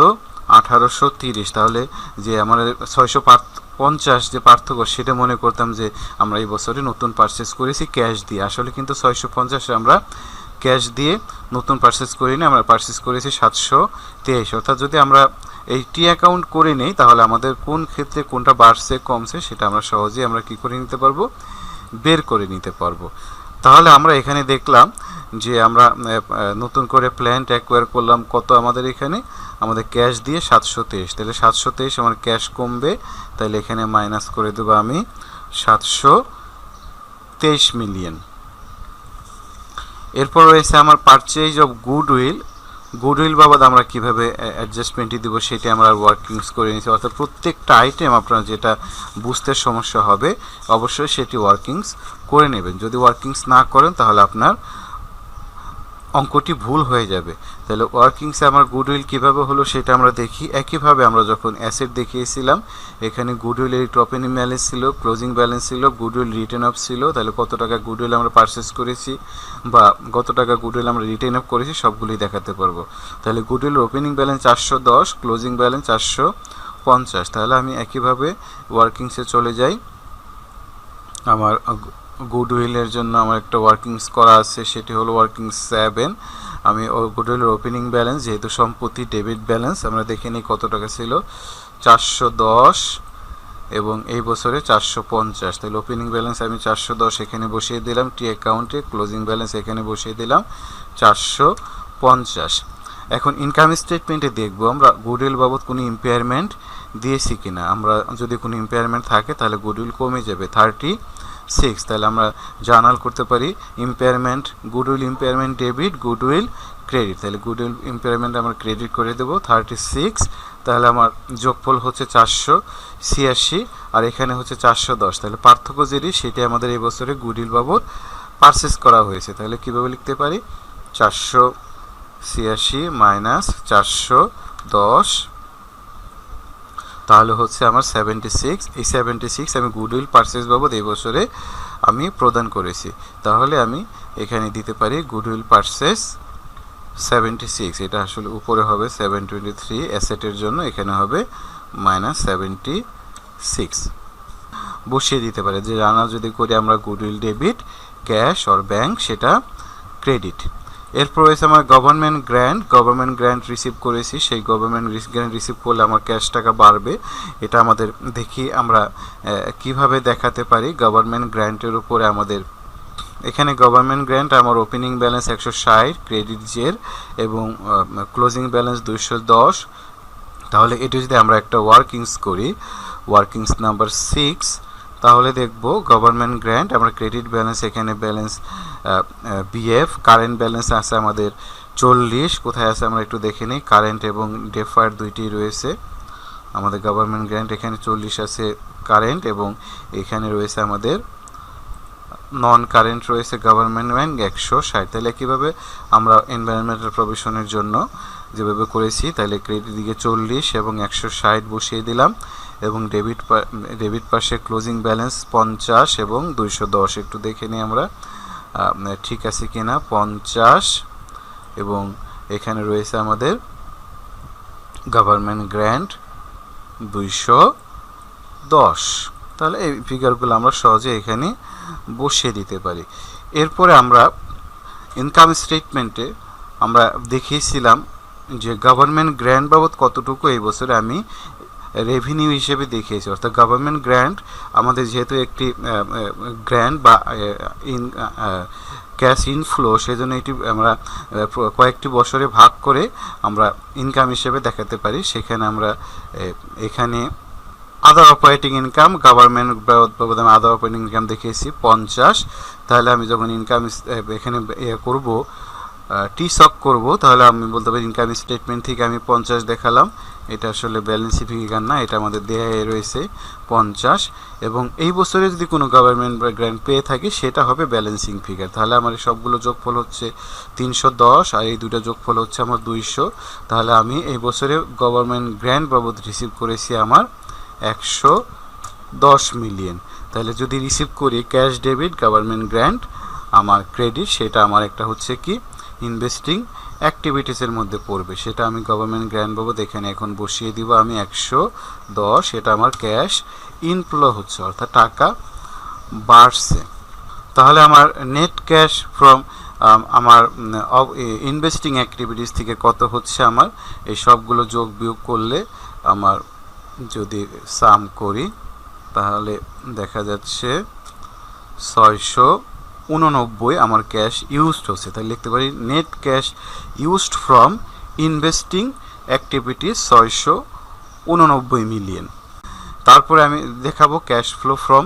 1830, তাহলে যে আমাদের 650 যে পার্থক্য সেটা মনে করতাম যে আমরা এই বছরে নতুন পারচেস করেছি ক্যাশ দিয়ে। আসলে কিন্তু 650 আমরা ক্যাশ দিয়ে নতুন পারচেস করিনি, আমরা পারচেস করেছি 723। অর্থাৎ যদি আমরা এই টি অ্যাকাউন্ট করে নেই তাহলে আমাদের কোন ক্ষেত্রে কোনটা বাড়ছে কমছে সেটা আমরা সহজেই আমরা কি করে নিতে পারবো, বের করে নিতে পারবো। তাহলে আমরা এখানে দেখলাম যে আমরা নতুন করে প্ল্যান্ট অ্যাকোয়ার করলাম কত আমাদের এখানে, আমাদের ক্যাশ দিয়ে 723। তাহলে 723 আমার ক্যাশ কমবে, তাহলে এখানে মাইনাস করে দেবো আমি 723 মিলিয়ন। এরপর রয়েছে আমার পারচেজ অফ গুডউইল বাবদ আমরা কীভাবে অ্যাডজাস্টমেন্টটি দেবো সেটি আমরা ওয়ার্কিংস করে নিয়েছি। অর্থাৎ প্রত্যেকটা আইটেম আপনার যেটা বুঝতে সমস্যা হবে অবশ্যই সেটি ওয়ার্কিংস করে নেবেন। যদি ওয়ার্কিংস না করেন তাহলে আপনার অঙ্কটি ভুল হয়ে যাবে। তাহলে ওয়ার্কিংসে আমার গুডউইল কীভাবে হলো সেটা আমরা দেখি। একইভাবে আমরা যখন অ্যাসেট দেখিয়েছিলাম এখানে গুডউইলের একটু ওপেনিং ব্যালেন্স ছিল, ক্লোজিং ব্যালেন্স ছিল, গুডউইল রিটেন অফ ছিল। তাহলে কত টাকা গুডউইল আমরা পারচেস করেছি বা কত টাকা গুডউইল আমরা রিটেন অফ করেছি সবগুলোই দেখাতে পারবো। তাহলে গুডউইলের ওপেনিং ব্যালেন্স 410, ক্লোজিং ব্যালেন্স 450। তাহলে আমি একইভাবে ওয়ার্কিংসে চলে যাই। আমার গুডউইলের জন্য আমার একটা ওয়ার্কিংস করা আছে, সেটি হলো ওয়ার্কিংস 7। আমি গুডউইলের ওপেনিং ব্যালেন্স যেহেতু সম্পত্তি ডেবিট ব্যালেন্স আমরা দেখে নিই কত টাকা ছিল 410 এবং এই বছরে 450। তাহলে ওপেনিং ব্যালেন্স আমি 410 এখানে বসিয়ে দিলাম টি অ্যাকাউন্টে, ক্লোজিং ব্যালেন্স এখানে বসিয়ে দিলাম 450। এখন ইনকাম স্টেটমেন্টে দেখব আমরা গুডউইল বাবদ কোনো ইম্পেয়ারমেন্ট দিয়েছি কিনা। আমরা যদি কোনো ইম্পেয়ারমেন্ট থাকে তাহলে গুডউইল কমে যাবে 36। তাহলে আমরা জার্নাল করতে পারি impairment, goodwill impairment debit, goodwill credit. তাহলে গুডউইল ইম্পেয়ারমেন্ট আমরা ক্রেডিট করে দেবো 36। তাহলে আমার যোগফল হচ্ছে 486 আর এখানে হচ্ছে 410। তাহলে পার্থক্য যেটি সেটি আমাদের এই বছরে গুডউইল বাবদ পারচেস করা হয়েছে। তাহলে কীভাবে লিখতে পারি, 486 মাইনাস 410, তাহলে হচ্ছে আমার 76। এই 76 আমি গুডউইল পারচেস বাবদ এই বছরে আমি প্রদান করেছি। তাহলে আমি এখানে দিতে পারি গুডউইল পারচেস 76, এটা আসলে উপরে হবে 723 অ্যাসেটের জন্য, এখানে হবে -76 বসিয়ে দিতে পারে। যে রানা যদি করি আমরা goodwill debit, cash or bank সেটা ক্রেডিট। এরপর রয়েছে আমার গভর্নমেন্ট গ্র্যান্ট রিসিভ করেছি, সেই গভর্নমেন্ট গ্র্যান্ট রিসিভ করলে আমার ক্যাশ টাকা বাড়বে। এটা আমাদের দেখি আমরা কিভাবে দেখাতে পারি। গভর্নমেন্ট গ্র্যান্টের উপরে আমাদের এখানে গভর্নমেন্ট গ্র্যান্ট আমার ওপেনিং ব্যালেন্স 160, ক্রেডিট জের এবং ক্লোজিং ব্যালেন্স 210। তাহলে এটা যদি আমরা একটা ওয়ার্কিংস করি, ওয়ার্কিংস নাম্বার 6, তাহলে দেখব গভর্নমেন্ট গ্র্যান্ট আমরা ক্রেডিট ব্যালেন্স, এখানে ব্যালেন্স বিএফ, কারেন্ট ব্যালেন্স আছে আমাদের 40, কোথায় আছে আমরা একটু দেখে নিই। কারেন্ট এবং ডেফার্ড দুইটি রয়েছে আমাদের গভর্নমেন্ট গ্র্যান্ট, এখানে 40 আছে কারেন্ট এবং এখানে রয়েছে আমাদের নন কারেন্ট রয়েছে গভর্নমেন্ট ব্যাংক 160। তাহলে কীভাবে আমরা এনভায়রনমেন্টাল প্রভিশনের জন্য যেভাবে করেছি, তাহলে ক্রেডিট দিকে 40 এবং 160 বসিয়ে দিলাম এবং ডেবিট পাশে ক্লোজিং ব্যালেন্স 50 এবং 210, একটু দেখে নিই আমরা ঠিক আছে কিনা। 50 এবং এখানে রয়েছে আমাদের গভর্নমেন্ট গ্র্যান্ট 210। তাহলে এই ফিগারগুলো আমরা সহজে এখানে বসিয়ে দিতে পারি। এরপরে আমরা ইনকাম স্টেটমেন্টে আমরা দেখিয়েছিলাম যে গভর্নমেন্ট গ্র্যান্ট বাবদ কতটুকু এই বছরে আমি রেভিনিউ হিসেবে দেখিয়েছি। অর্থাৎ গভর্নমেন্ট গ্র্যান্ট আমাদের যেহেতু একটি গ্র্যান্ট বা ক্যাশ ইনফ্লো, সেজন্য এটি আমরা কয়েকটি বছরে ভাগ করে আমরা ইনকাম হিসেবে দেখাতে পারি। সেখানে আমরা এখানে আদার অপারেটিং ইনকাম, গভর্নমেন্ট বাবদ আমি আদার অপারেটিং ইনকাম দেখিয়েছি 50। তাহলে আমি যখন ইনকাম এখানে করব টি-সক করব, তাহলে আমি বলতে পারি ইনকাম স্টেটমেন্ট থেকে আমি 50 দেখালাম। এটা আসলে ব্যালেন্স ফিগার না, এটা আমাদের দেয়া রয়েছে 50। এবং এই বছরে যদি কোনো গভর্নমেন্ট গ্র্যান্ট পেয়ে থাকি সেটা হবে ব্যালেন্সিং ফিগার। তাহলে আমার সবগুলো যোগফল হচ্ছে 310 আর এই দুটো যোগফল হচ্ছে আমার 200। তাহলে আমি এই বছরে গভর্নমেন্ট গ্র্যান্ট বাবদ রিসিভ করেছি আমার 110 মিলিয়ন। তাহলে যদি রিসিভ করি ক্যাশ ডেবিট গভর্নমেন্ট গ্র্যান্ট আমার ক্রেডিট, সেটা আমার একটা হচ্ছে কি ইনভেস্টিং অ্যাক্টিভিটিসের মধ্যে পড়বে, সেটা আমি গভর্নমেন্ট গ্র্যান্ট বাবদ এখানে এখন বসিয়ে দিব আমি 110। এটা আমার ক্যাশ ইনফ্লো হচ্ছে, অর্থাৎ টাকা বাড়ছে। তাহলে আমার নেট ক্যাশ ফ্রম আমার ইনভেস্টিং অ্যাক্টিভিটিস থেকে কত হচ্ছে, আমার এই সবগুলো যোগ বিয়োগ করলে আমার যদি সাম করি তাহলে দেখা যাচ্ছে 689 আমার ক্যাশ ইউজড হচ্ছে। তাহলে লিখতে পারি net cash used from investing activities 689 million. তারপরে আমি দেখাবো cash flow from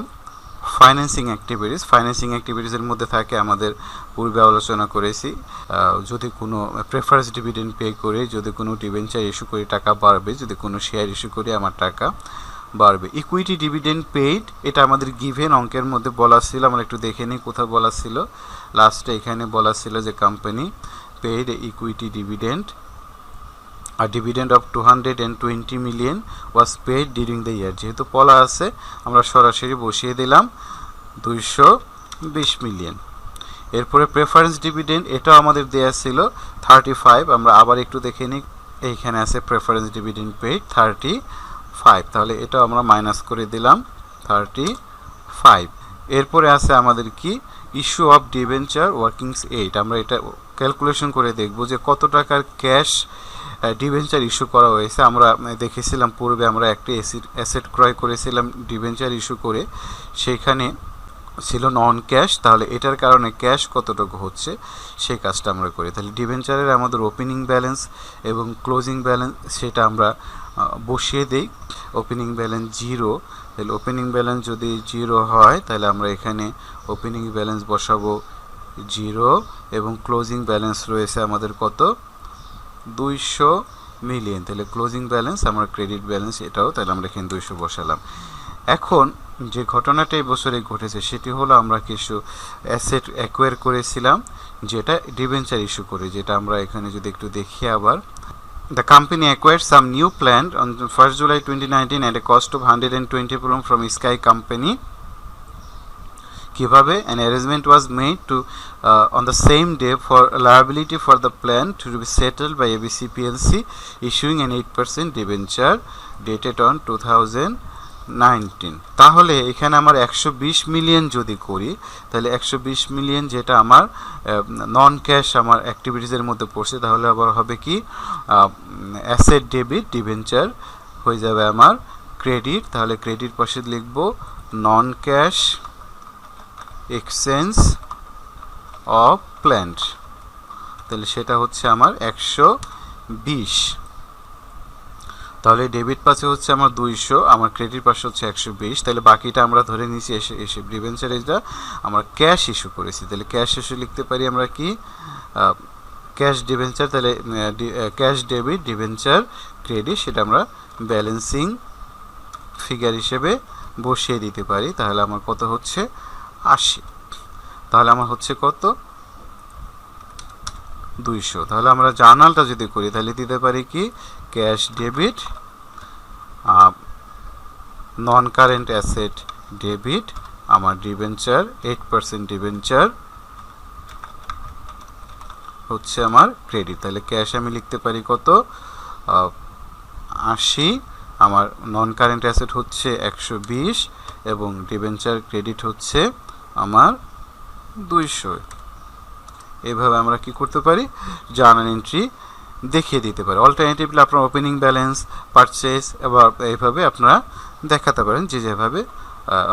financing activities. Financing অ্যাক্টিভিটিসের মধ্যে থাকে আমাদের পূর্বে আলোচনা করেছি, যদি কোনো প্রেফারেন্স ডিভিডেন্ড পে করে, যদি কোনো ডিবেঞ্চার ইস্যু করে টাকা বাড়বে, যদি কোনো শেয়ার ইস্যু করে আমার টাকা বাড়বে। ইকুইটি ডিভিডেন্ড পেইড, এটা আমাদের গিভেন অঙ্কের মধ্যে বলা ছিল, আমরা একটু দেখে নিই কোথাও বলা ছিল। লাস্টে এখানে বলা ছিল যে কোম্পানি পেইড ইকুইটি ডিভিডেন্ড, আর dividend of 220 million was paid during the year. যেহেতু বলা আছে আমরা সরাসরি বসিয়ে দিলাম 220 মিলিয়ন। এরপরে প্রেফারেন্স ডিভিডেন্ড, এটাও আমাদের দেয়া ছিল 35, আমরা আবার একটু দেখে নিই, এইখানে আছে প্রেফারেন্স ডিভিডেন্ড পেইড 35, তাহলে এটা আমরা মাইনাস করে দিলাম 35। এরপরে আছে আমাদের কি ইস্যু অফ ডিবেঞ্চার ওয়ার্কিংস 8, আমরা এটা ক্যালকুলেশন করে দেখব যে কত টাকার ক্যাশ ডিবেঞ্চার ইস্যু করা হয়েছে। আমরা দেখেছিলাম পূর্বে আমরা একটি অ্যাসেট ক্রয় করেছিলাম ডিবেঞ্চার ইস্যু করে, সেখানে ছিল নন ক্যাশ, তাহলে এটার কারণে ক্যাশ কতটুকু হচ্ছে সেই কাজটা আমরা করি। তাহলে ডিবেঞ্চারের আমাদের ওপেনিং ব্যালেন্স এবং ক্লোজিং ব্যালেন্স সেটা আমরা বসিয়ে দেই। ওপেনিং ব্যালেন্স 0, তাহলে ওপেনিং ব্যালেন্স যদি 0 হয় তাহলে আমরা এখানে ওপেনিং ব্যালেন্স বসাবো 0 এবং ক্লোজিং ব্যালেন্স রয়েছে আমাদের কত 200 মিলিয়ন। তাহলে ক্লোজিং ব্যালেন্স আমার ক্রেডিট ব্যালেন্স এটাও, তাহলে আমরা এখানে 200 বসালাম। এখন যে ঘটনাটা এই বছরে ঘটেছে সেটি হলো আমরা কিছু অ্যাসেট অ্যাকোয়ার করেছিলাম, যেটা ডিবেঞ্চার ইস্যু করে, যেটা আমরা এখানে যদি একটু দেখি আবার। The company acquired some new plant on 1st July 2019 at a cost of 120 crore from Sky Company. কিভাবে an arrangement was made to on the same day for liability for the plant to be settled by ABC PLC issuing an 8% debenture dated on 2019. তাহলে এখানে আমার 120 million যদি করি, তাহলে 120 million যেটা আমার নন cash আমার অ্যাক্টিভিটিসের মধ্যে পড়ছে, তাহলে আবার হবে কি অ্যাসেট ডেবিট ডিবেঞ্চার হয়ে যাবে আমার ক্রেডিট। তাহলে ক্রেডিট পাশে লিখব নন ক্যাশ এক্সচেঞ্জ অফ প্ল্যান্ট, তাহলে সেটা হচ্ছে আমার 120। তাহলে ডেবিট পাশে হচ্ছে আমার 200, আমার ক্রেডিট পাশে হচ্ছে 120। তাহলে বাকিটা আমরা ধরে নিয়েছি এসে ডিবেঞ্চার এটা আমরা ক্যাশ ইস্যু করেছি, তাহলে ক্যাশ ইস্যু লিখতে পারি আমরা কি ক্যাশ ডিবেঞ্চার, তাহলে ক্যাশ ডেবিট ডিবেঞ্চার ক্রেডিট সেটা আমরা ব্যালেন্সিং ফিগার হিসেবে বসিয়ে দিতে পারি। তাহলে আমার কত হচ্ছে 80, তাহলে আমার হচ্ছে কত 200। তাহলে আমরা জার্নালটা যদি করি তাহলে দিতে পারি কি cash debit non current asset debit আমার ডিবেঞ্চার 8% ডিবেঞ্চার হচ্ছে আমার ক্রেডিট। তাহলে ক্যাশ আমি লিখতে পারি কত 80, আমার নন কারেন্ট অ্যাসেট হচ্ছে 120 এবং ডিবেঞ্চার ক্রেডিট হচ্ছে আমার 200। এইভাবে আমরা কি করতে পারি জার্নাল এন্ট্রি দেখিয়ে দিতে পারি। অল্টারনেটিভলি আপনার ওপেনিং ব্যালেন্স পারচেজ এবার এইভাবে আপনারা দেখাতে পারেন, যে যেভাবে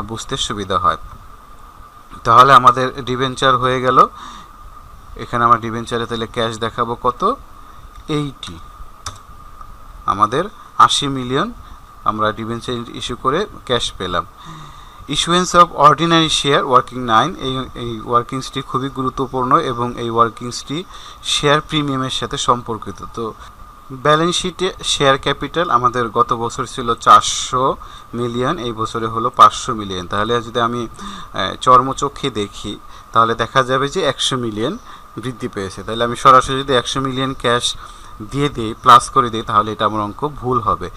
বুঝতে সুবিধা হয়। তাহলে আমাদের ডিবেঞ্চার হয়ে গেল। এখানে আমরা ডিবেঞ্চারে তাহলে ক্যাশ দেখাবো কত 80, আমাদের 80 মিলিয়ন আমরা ডিবেঞ্চার ইস্যু করে ক্যাশ পেলাম। Issuance of ordinary share working 9, এই ওয়ার্কিংসটি খুবই গুরুত্বপূর্ণ এবং এই ওয়ার্কিংসটি শেয়ার প্রিমিয়ামের সাথে সম্পর্কিত। তো ব্যালেন্স শিটে শেয়ার ক্যাপিটাল আমাদের গত বছর ছিল 400 মিলিয়ন, এই বছরে হলো 500 মিলিয়ন। তাহলে যদি আমি চর্মচক্ষে দেখি তাহলে দেখা যাবে যে 100 মিলিয়ন বৃদ্ধি পেয়েছে। তাহলে আমি সরাসরি যদি 100 মিলিয়ন ক্যাশ দিয়ে দিই প্লাস করে দিই তাহলে এটা আমার অঙ্ক ভুল হবে।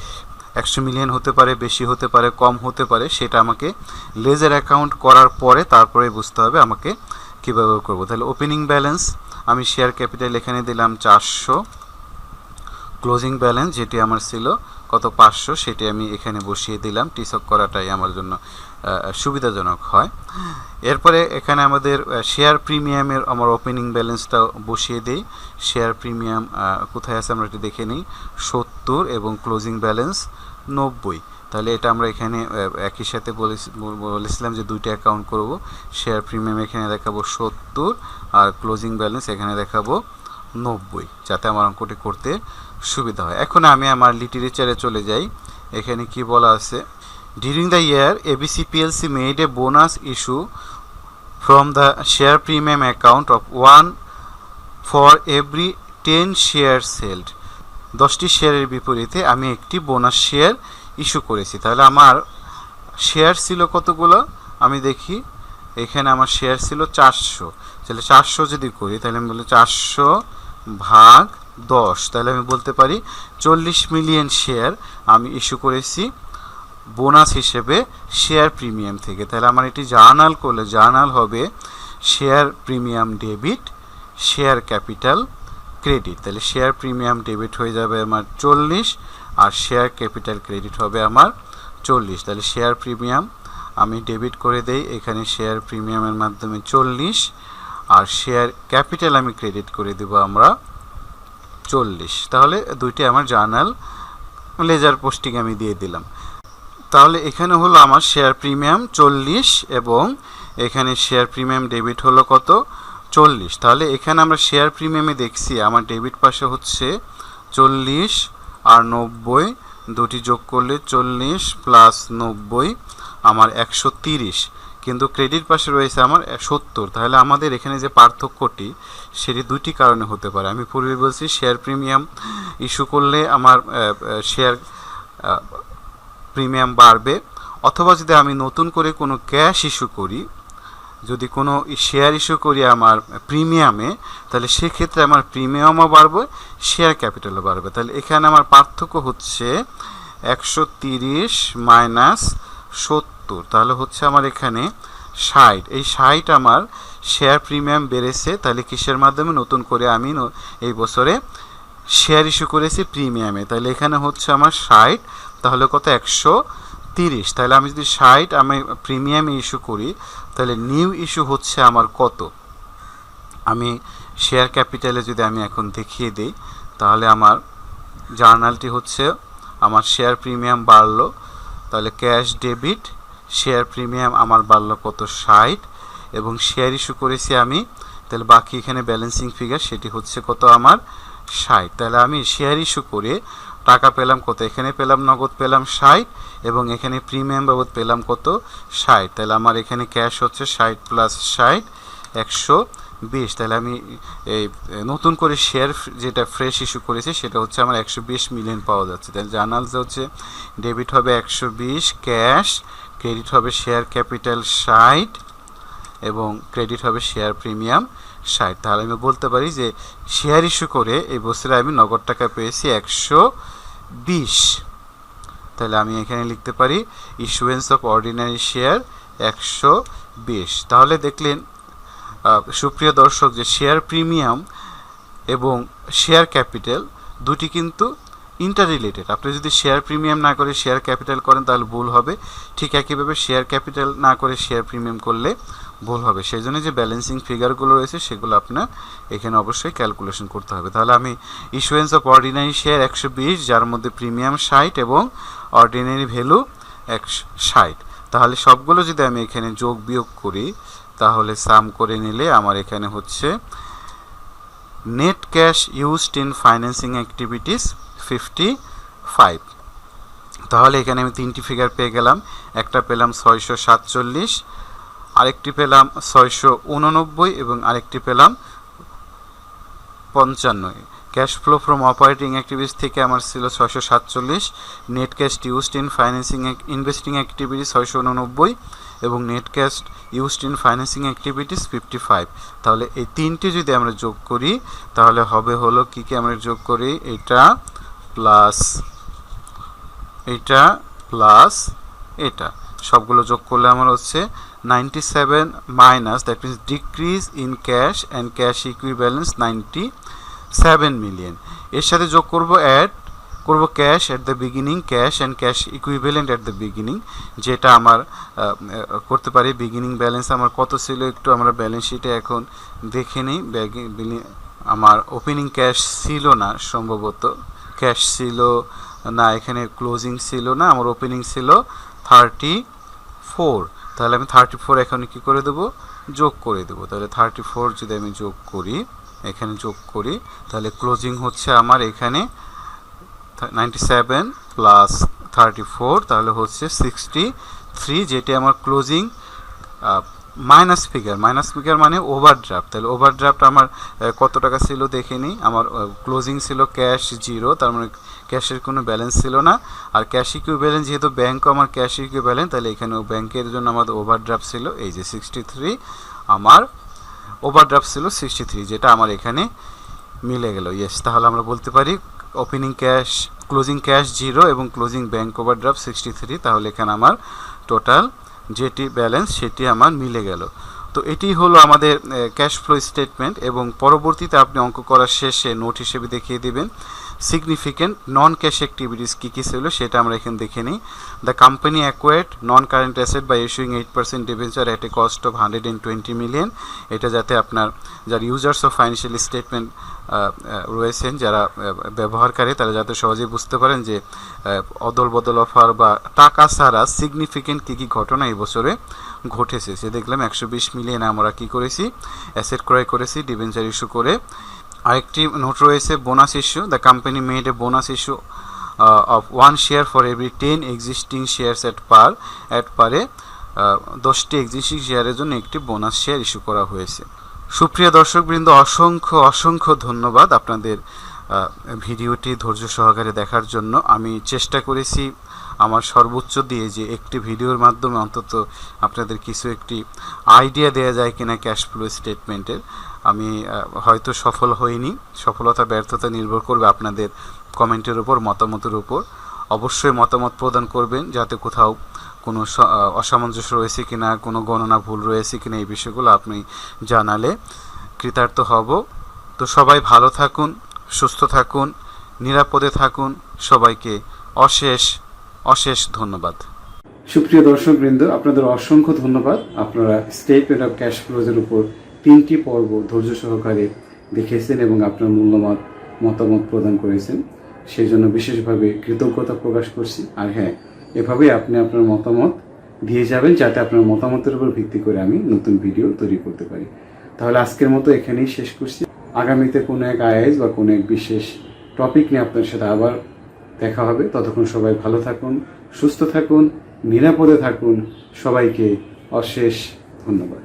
100 মিলিয়ন হতে পারে, বেশি হতে পারে, কম হতে পারে, সেটা আমাকে লেজার অ্যাকাউন্ট করার পরে তারপরে বুঝতে হবে আমাকে কীভাবে করব। তাহলে ওপেনিং ব্যালেন্স আমি শেয়ার ক্যাপিটাল এখানে দিলাম 400, ক্লোজিং ব্যালেন্স যেটি আমার ছিল কত 500 সেটি আমি এখানে বসিয়ে দিলাম, টিসক করাটাই আমার জন্য সুবিধাজনক হয়। এরপরে এখানে আমাদের শেয়ার প্রিমিয়ামের আমার ওপেনিং ব্যালেন্সটা বসিয়ে দেই। শেয়ার প্রিমিয়াম কোথায় আছে আমরা এটি দেখে নিই, 70 এবং ক্লোজিং ব্যালেন্স 90। তাহলে এটা আমরা এখানে একই সাথে বলেছিলাম যে দুইটা অ্যাকাউন্ট করব। শেয়ার প্রিমিয়াম এখানে দেখাবো 70 আর ক্লোজিং ব্যালেন্স এখানে দেখাবো 90, যাতে আমার অঙ্কটি করতে সুবিধা হয়। এখন আমি আমার লিটারেচারে চলে যাই। এখানে কি বলা আছে, during the year ABC PLC made a bonus issue from the share premium account of 1 for every 10 shares held। 10টি শেয়ারের বিপরীতে আমি একটি বোনাস শেয়ার ইস্যু করেছি। তাহলে আমার শেয়ার ছিল কতগুলো আমি দেখি, এখানে আমার শেয়ার ছিল 400। তাহলে 400 যদি করি তাহলে আমি বলি 400 ভাগ 10, তাহলে আমি বলতে পারি 40 মিলিয়ন শেয়ার আমি ইস্যু করেছি বোনাস হিসেবে শেয়ার প্রিমিয়াম থেকে। তাহলে আমার এটি জার্নাল করলে জার্নাল হবে share premium debit share capital credit. তাহলে শেয়ার প্রিমিয়াম ডেবিট হয়ে যাবে আমার 40 আর শেয়ার ক্যাপিটাল ক্রেডিট হবে আমার 40। তাহলে শেয়ার প্রিমিয়াম আমি ডেবিট করে দেই, এখানে শেয়ার প্রিমিয়ামের মাধ্যমে 40 আর শেয়ার ক্যাপিটাল আমি ক্রেডিট করে দেব আমরা 40। তাহলে দুইটি আমার জার্নাল লেজার পোস্টিং আমি দিয়ে দিলাম। তাহলে এখানে হলো আমার শেয়ার প্রিমিয়াম 40 এবং এখানে শেয়ার প্রিমিয়াম ডেবিট হলো কত 40। তাহলে এখানে আমরা শেয়ার প্রিমিয়ামে দেখছি আমার ডেবিট পাশে হচ্ছে 40 আর 90, দুটি যোগ করলে 40 প্লাস 90 আমার 130, কিন্তু ক্রেডিট পাশে রয়েছে আমার 70। তাহলে আমাদের এখানে যে পার্থক্যটি সেটি দুটি কারণে হতে পারে। আমি পূর্বে বলছি শেয়ার প্রিমিয়াম ইস্যু করলে আমার শেয়ার প্রিমিয়াম বাড়বে, অথবা যদি আমি নতুন করে কোনো ক্যাশ ইস্যু করি, যদি কোনো শেয়ার ইস্যু করি আমার প্রিমিয়ামে, তাহলে সেক্ষেত্রে আমার প্রিমিয়ামও বাড়বে, শেয়ার ক্যাপিটালও বাড়বে। তাহলে এখানে আমার পার্থক্য হচ্ছে 130 মাইনাস 70, তাহলে হচ্ছে আমার এখানে 60। এই 60 আমার শেয়ার প্রিমিয়াম বেড়েছে। তাহলে কিসের মাধ্যমে? নতুন করে আমি এই বছরে শেয়ার ইস্যু করেছি প্রিমিয়ামে। তাহলে এখানে হচ্ছে আমার 60, তাহলে কত? 130। তাহলে আমি যদি 60 আমি প্রিমিয়ামে ইস্যু করি, তাহলে নিউ ইস্যু হচ্ছে আমার কত? আমি শেয়ার ক্যাপিটালে যদি আমি এখন দেখিয়ে দিই, তাহলে আমার জার্নালটি হচ্ছে আমার শেয়ার প্রিমিয়াম বাড়লো, তাহলে ক্যাশ ডেবিট শেয়ার প্রিমিয়াম আমার বাড়লো কত? 60, এবং শেয়ার ইস্যু করেছি আমি, তাহলে বাকি এখানে ব্যালেন্সিং ফিগার সেটি হচ্ছে কত? আমার 60। তাহলে আমি শেয়ার ইস্যু করে টাকা পেলাম কত? এখানে পেলাম নগদ পেলাম 60, এবং এখানে প্রিমিয়াম বাবদ পেলাম কত? 60। তাহলে আমার এখানে ক্যাশ হচ্ছে 60 প্লাস 60 120। তাহলে আমি এই নতুন করে শেয়ার যেটা ফ্রেশ ইস্যু করেছি সেটা হচ্ছে আমার 120 মিলিয়ন পাওয়া যাচ্ছে। তাহলে জার্নালস হচ্ছে ডেবিট হবে 120 ক্যাশ, ক্রেডিট হবে শেয়ার ক্যাপিটাল 60, এবং ক্রেডিট হবে শেয়ার প্রিমিয়াম 60। তাহলে আমি বলতে পারি যে শেয়ার ইস্যু করে এই বছরে আমি নগদ টাকা পেয়েছি 120। তাহলে আমি এখানে লিখতে পারি ইস্যুয়েন্স অফ অর্ডিনারি শেয়ার 120। তাহলে দেখলেন সুপ্রিয় দর্শক যে শেয়ার প্রিমিয়াম এবং শেয়ার ক্যাপিটাল দুটি কিন্তু ইন্টার রিলেটেড। আপনি যদি শেয়ার প্রিমিয়াম না করে শেয়ার ক্যাপিটাল করেন তাহলে ভুল হবে, ঠিক একইভাবে শেয়ার ক্যাপিটাল না করে শেয়ার প্রিমিয়াম করলে ভুল হবে। সেই জন্য যে ব্যালেন্সিং ফিগারগুলো রয়েছে সেগুলো আপনার এখানে অবশ্যই ক্যালকুলেশন করতে হবে। তাহলে আমি ইস্যুয়েন্স অফ অর্ডিনারি শেয়ার 120, যার মধ্যে প্রিমিয়াম 60 এবং অর্ডিনারি ভ্যালু 60। তাহলে সবগুলো যদি আমি এখানে যোগ বিয়োগ করি, তাহলে সাম করে নিলে আমার এখানে হচ্ছে net cash used in financing activities 55। তাহলে এখানে আমি তিনটি ফিগার পেয়ে গেলাম। একটা পেলাম 647, আরেকটি পেলাম 689, এবং আরেকটি পেলাম 55। Cash flow from operating activities থেকে আমার ছিল 647, net cash used in financing investing activities 689, এবং net cash used in financing activities 55। তাহলে এই তিনটি যদি আমরা যোগ করি তাহলে হবে হলো কি আমরা যোগ করি, এটা প্লাস এটা সবগুলো যোগ করলে আমার হচ্ছে 97 minus, that means decrease in cash and cash equivalence 97 million. এর সাথে যোগ করব cash at the beginning, cash and cash equivalent at the beginning, যেটা আমার করতে পারি। বিগিনিং ব্যালেন্স আমার কত ছিল একটু আমরা ব্যালেন্স শিটে এখন দেখে নিই। আমার ওপেনিং ক্যাশ ছিল না, সম্ভবত ক্যাশ ছিল না, এখানে ক্লোজিং ছিল না, আমার ওপেনিং ছিল 34। তাহলে আমি 34 এখন কি করে দেবো? যোগ করে দেবো। তাহলে 34 যদি আমি যোগ করি, এখানে যোগ করি, তাহলে ক্লোজিং হচ্ছে আমার এখানে 97 প্লাস 34, তাহলে হচ্ছে 63, যেটি আমার ক্লোজিং মাইনাস ফিগার মানে ওভারড্রাফট। তাহলে ওভারড্রাফট আমার কত টাকা ছিল দেখে নিই। আমার ক্লোজিং ছিল ক্যাশ 0, তার মানে ক্যাশের কোনো ব্যালেন্স ছিল না। আর ক্যাশ ইকুইভ্যালেন্ট যেহেতু ব্যাংকও আমার ক্যাশ ইকুইভ্যালেন্ট, তাহলে এখানেও ব্যাংকের জন্য আমাদের ওভারড্রাফট ছিল এই যে 63, আমার ওভারড্রাফট ছিল 63, যেটা আমার এখানে মিলে গেল। ইয়েস, তাহলে আমরা বলতে পারি ওপেনিং ক্যাশ, ক্লোজিং ক্যাশ 0 এবং ক্লোজিং ব্যাংক ওভারড্রাফট 63। তাহলে এখানে আমার টোটাল যেটি ব্যালেন্স সেটি আমার মিলে গেল। তো এটি হলো আমাদের ক্যাশ ফ্লো স্টেটমেন্ট, এবং পরবর্তীতে আপনি অঙ্ক করার শেষে নোট হিসেবে দেখিয়ে দেবেন সিগনিফিকেন্ট নন ক্যাশ অ্যাক্টিভিটিস কী কী ছিল সেটা আমরা এখানে দেখে নিই। The company acquired non current asset by issuing 8% debenture at a cost of 120 million. এটা যাতে আপনার যারা ইউজার্স অফ ফাইন্যান্সিয়াল স্টেটমেন্ট রয়েছেন, যারা ব্যবহারকারী, তারা যাতে সহজেই বুঝতে পারেন যে অদল বদল অফার বা টাকা ছাড়া সিগনিফিকেন্ট কী কী ঘটনা এই বছরে ঘটেছে। সে দেখলাম 120 মিলিয়ন আমরা কি করেছি, অ্যাসেট ক্রয় করেছি ডিবেঞ্চার ইস্যু করে। আরেকটি নোট রয়েছে bonus issue. The company made a bonus issue of 1 share for every 10 existing shares at পারে 10টি এক্সিস্টিং শেয়ারের জন্য একটি বোনাস শেয়ার ইস্যু করা হয়েছে। সুপ্রিয় দর্শকবৃন্দ, অসংখ্য ধন্যবাদ আপনাদের ভিডিওটি ধৈর্য সহকারে দেখার জন্য। আমি চেষ্টা করেছি আমার সর্বোচ্চ দিয়ে যে একটি ভিডিওর মাধ্যমে অন্তত আপনাদের কিছু একটি আইডিয়া দেওয়া যায় কিনা ক্যাশ ফ্লো স্টেটমেন্টের। আমি হয়তো সফল হইনি, সফলতা ব্যর্থতা নির্ভর করবে আপনাদের কমেন্টের উপর, মতামতের উপর। অবশ্যই মতামত প্রদান করবেন যাতে কোথাও কোনো অসামঞ্জস্য রয়েছে কিনা, কোনো গণনা ভুল রয়েছে কিনা, এই বিষয়গুলো আপনি জানালে কৃতার্থ হব। তো সবাই ভালো থাকুন, সুস্থ থাকুন, নিরাপদে থাকুন। সবাইকে অশেষ অশেষ ধন্যবাদ। সুপ্রিয় দর্শকবৃন্দ, আপনাদের অসংখ্য ধন্যবাদ। আপনারা স্টেটমেন্ট অফ ক্যাশ ফ্লোজের উপর 3টি পর্ব ধৈর্য সহকারে দেখেছেন এবং আপনার মূল্যবান মতামত প্রদান করেছেন, সেই জন্য বিশেষভাবে কৃতজ্ঞতা প্রকাশ করছি। আর হ্যাঁ, এভাবেই আপনি আপনার মতামত দিয়ে যাবেন যাতে আপনার মতামতের উপর ভিত্তি করে আমি নতুন ভিডিও তৈরি করতে পারি। তাহলে আজকের মতো এখানেই শেষ করছি। আগামীতে কোনো এক আইএস বা কোনো এক বিশেষ টপিক নিয়ে আপনার সাথে আবার দেখা হবে। ততক্ষণ সবাই ভালো থাকুন, সুস্থ থাকুন, নিরাপদে থাকুন। সবাইকে অশেষ ধন্যবাদ।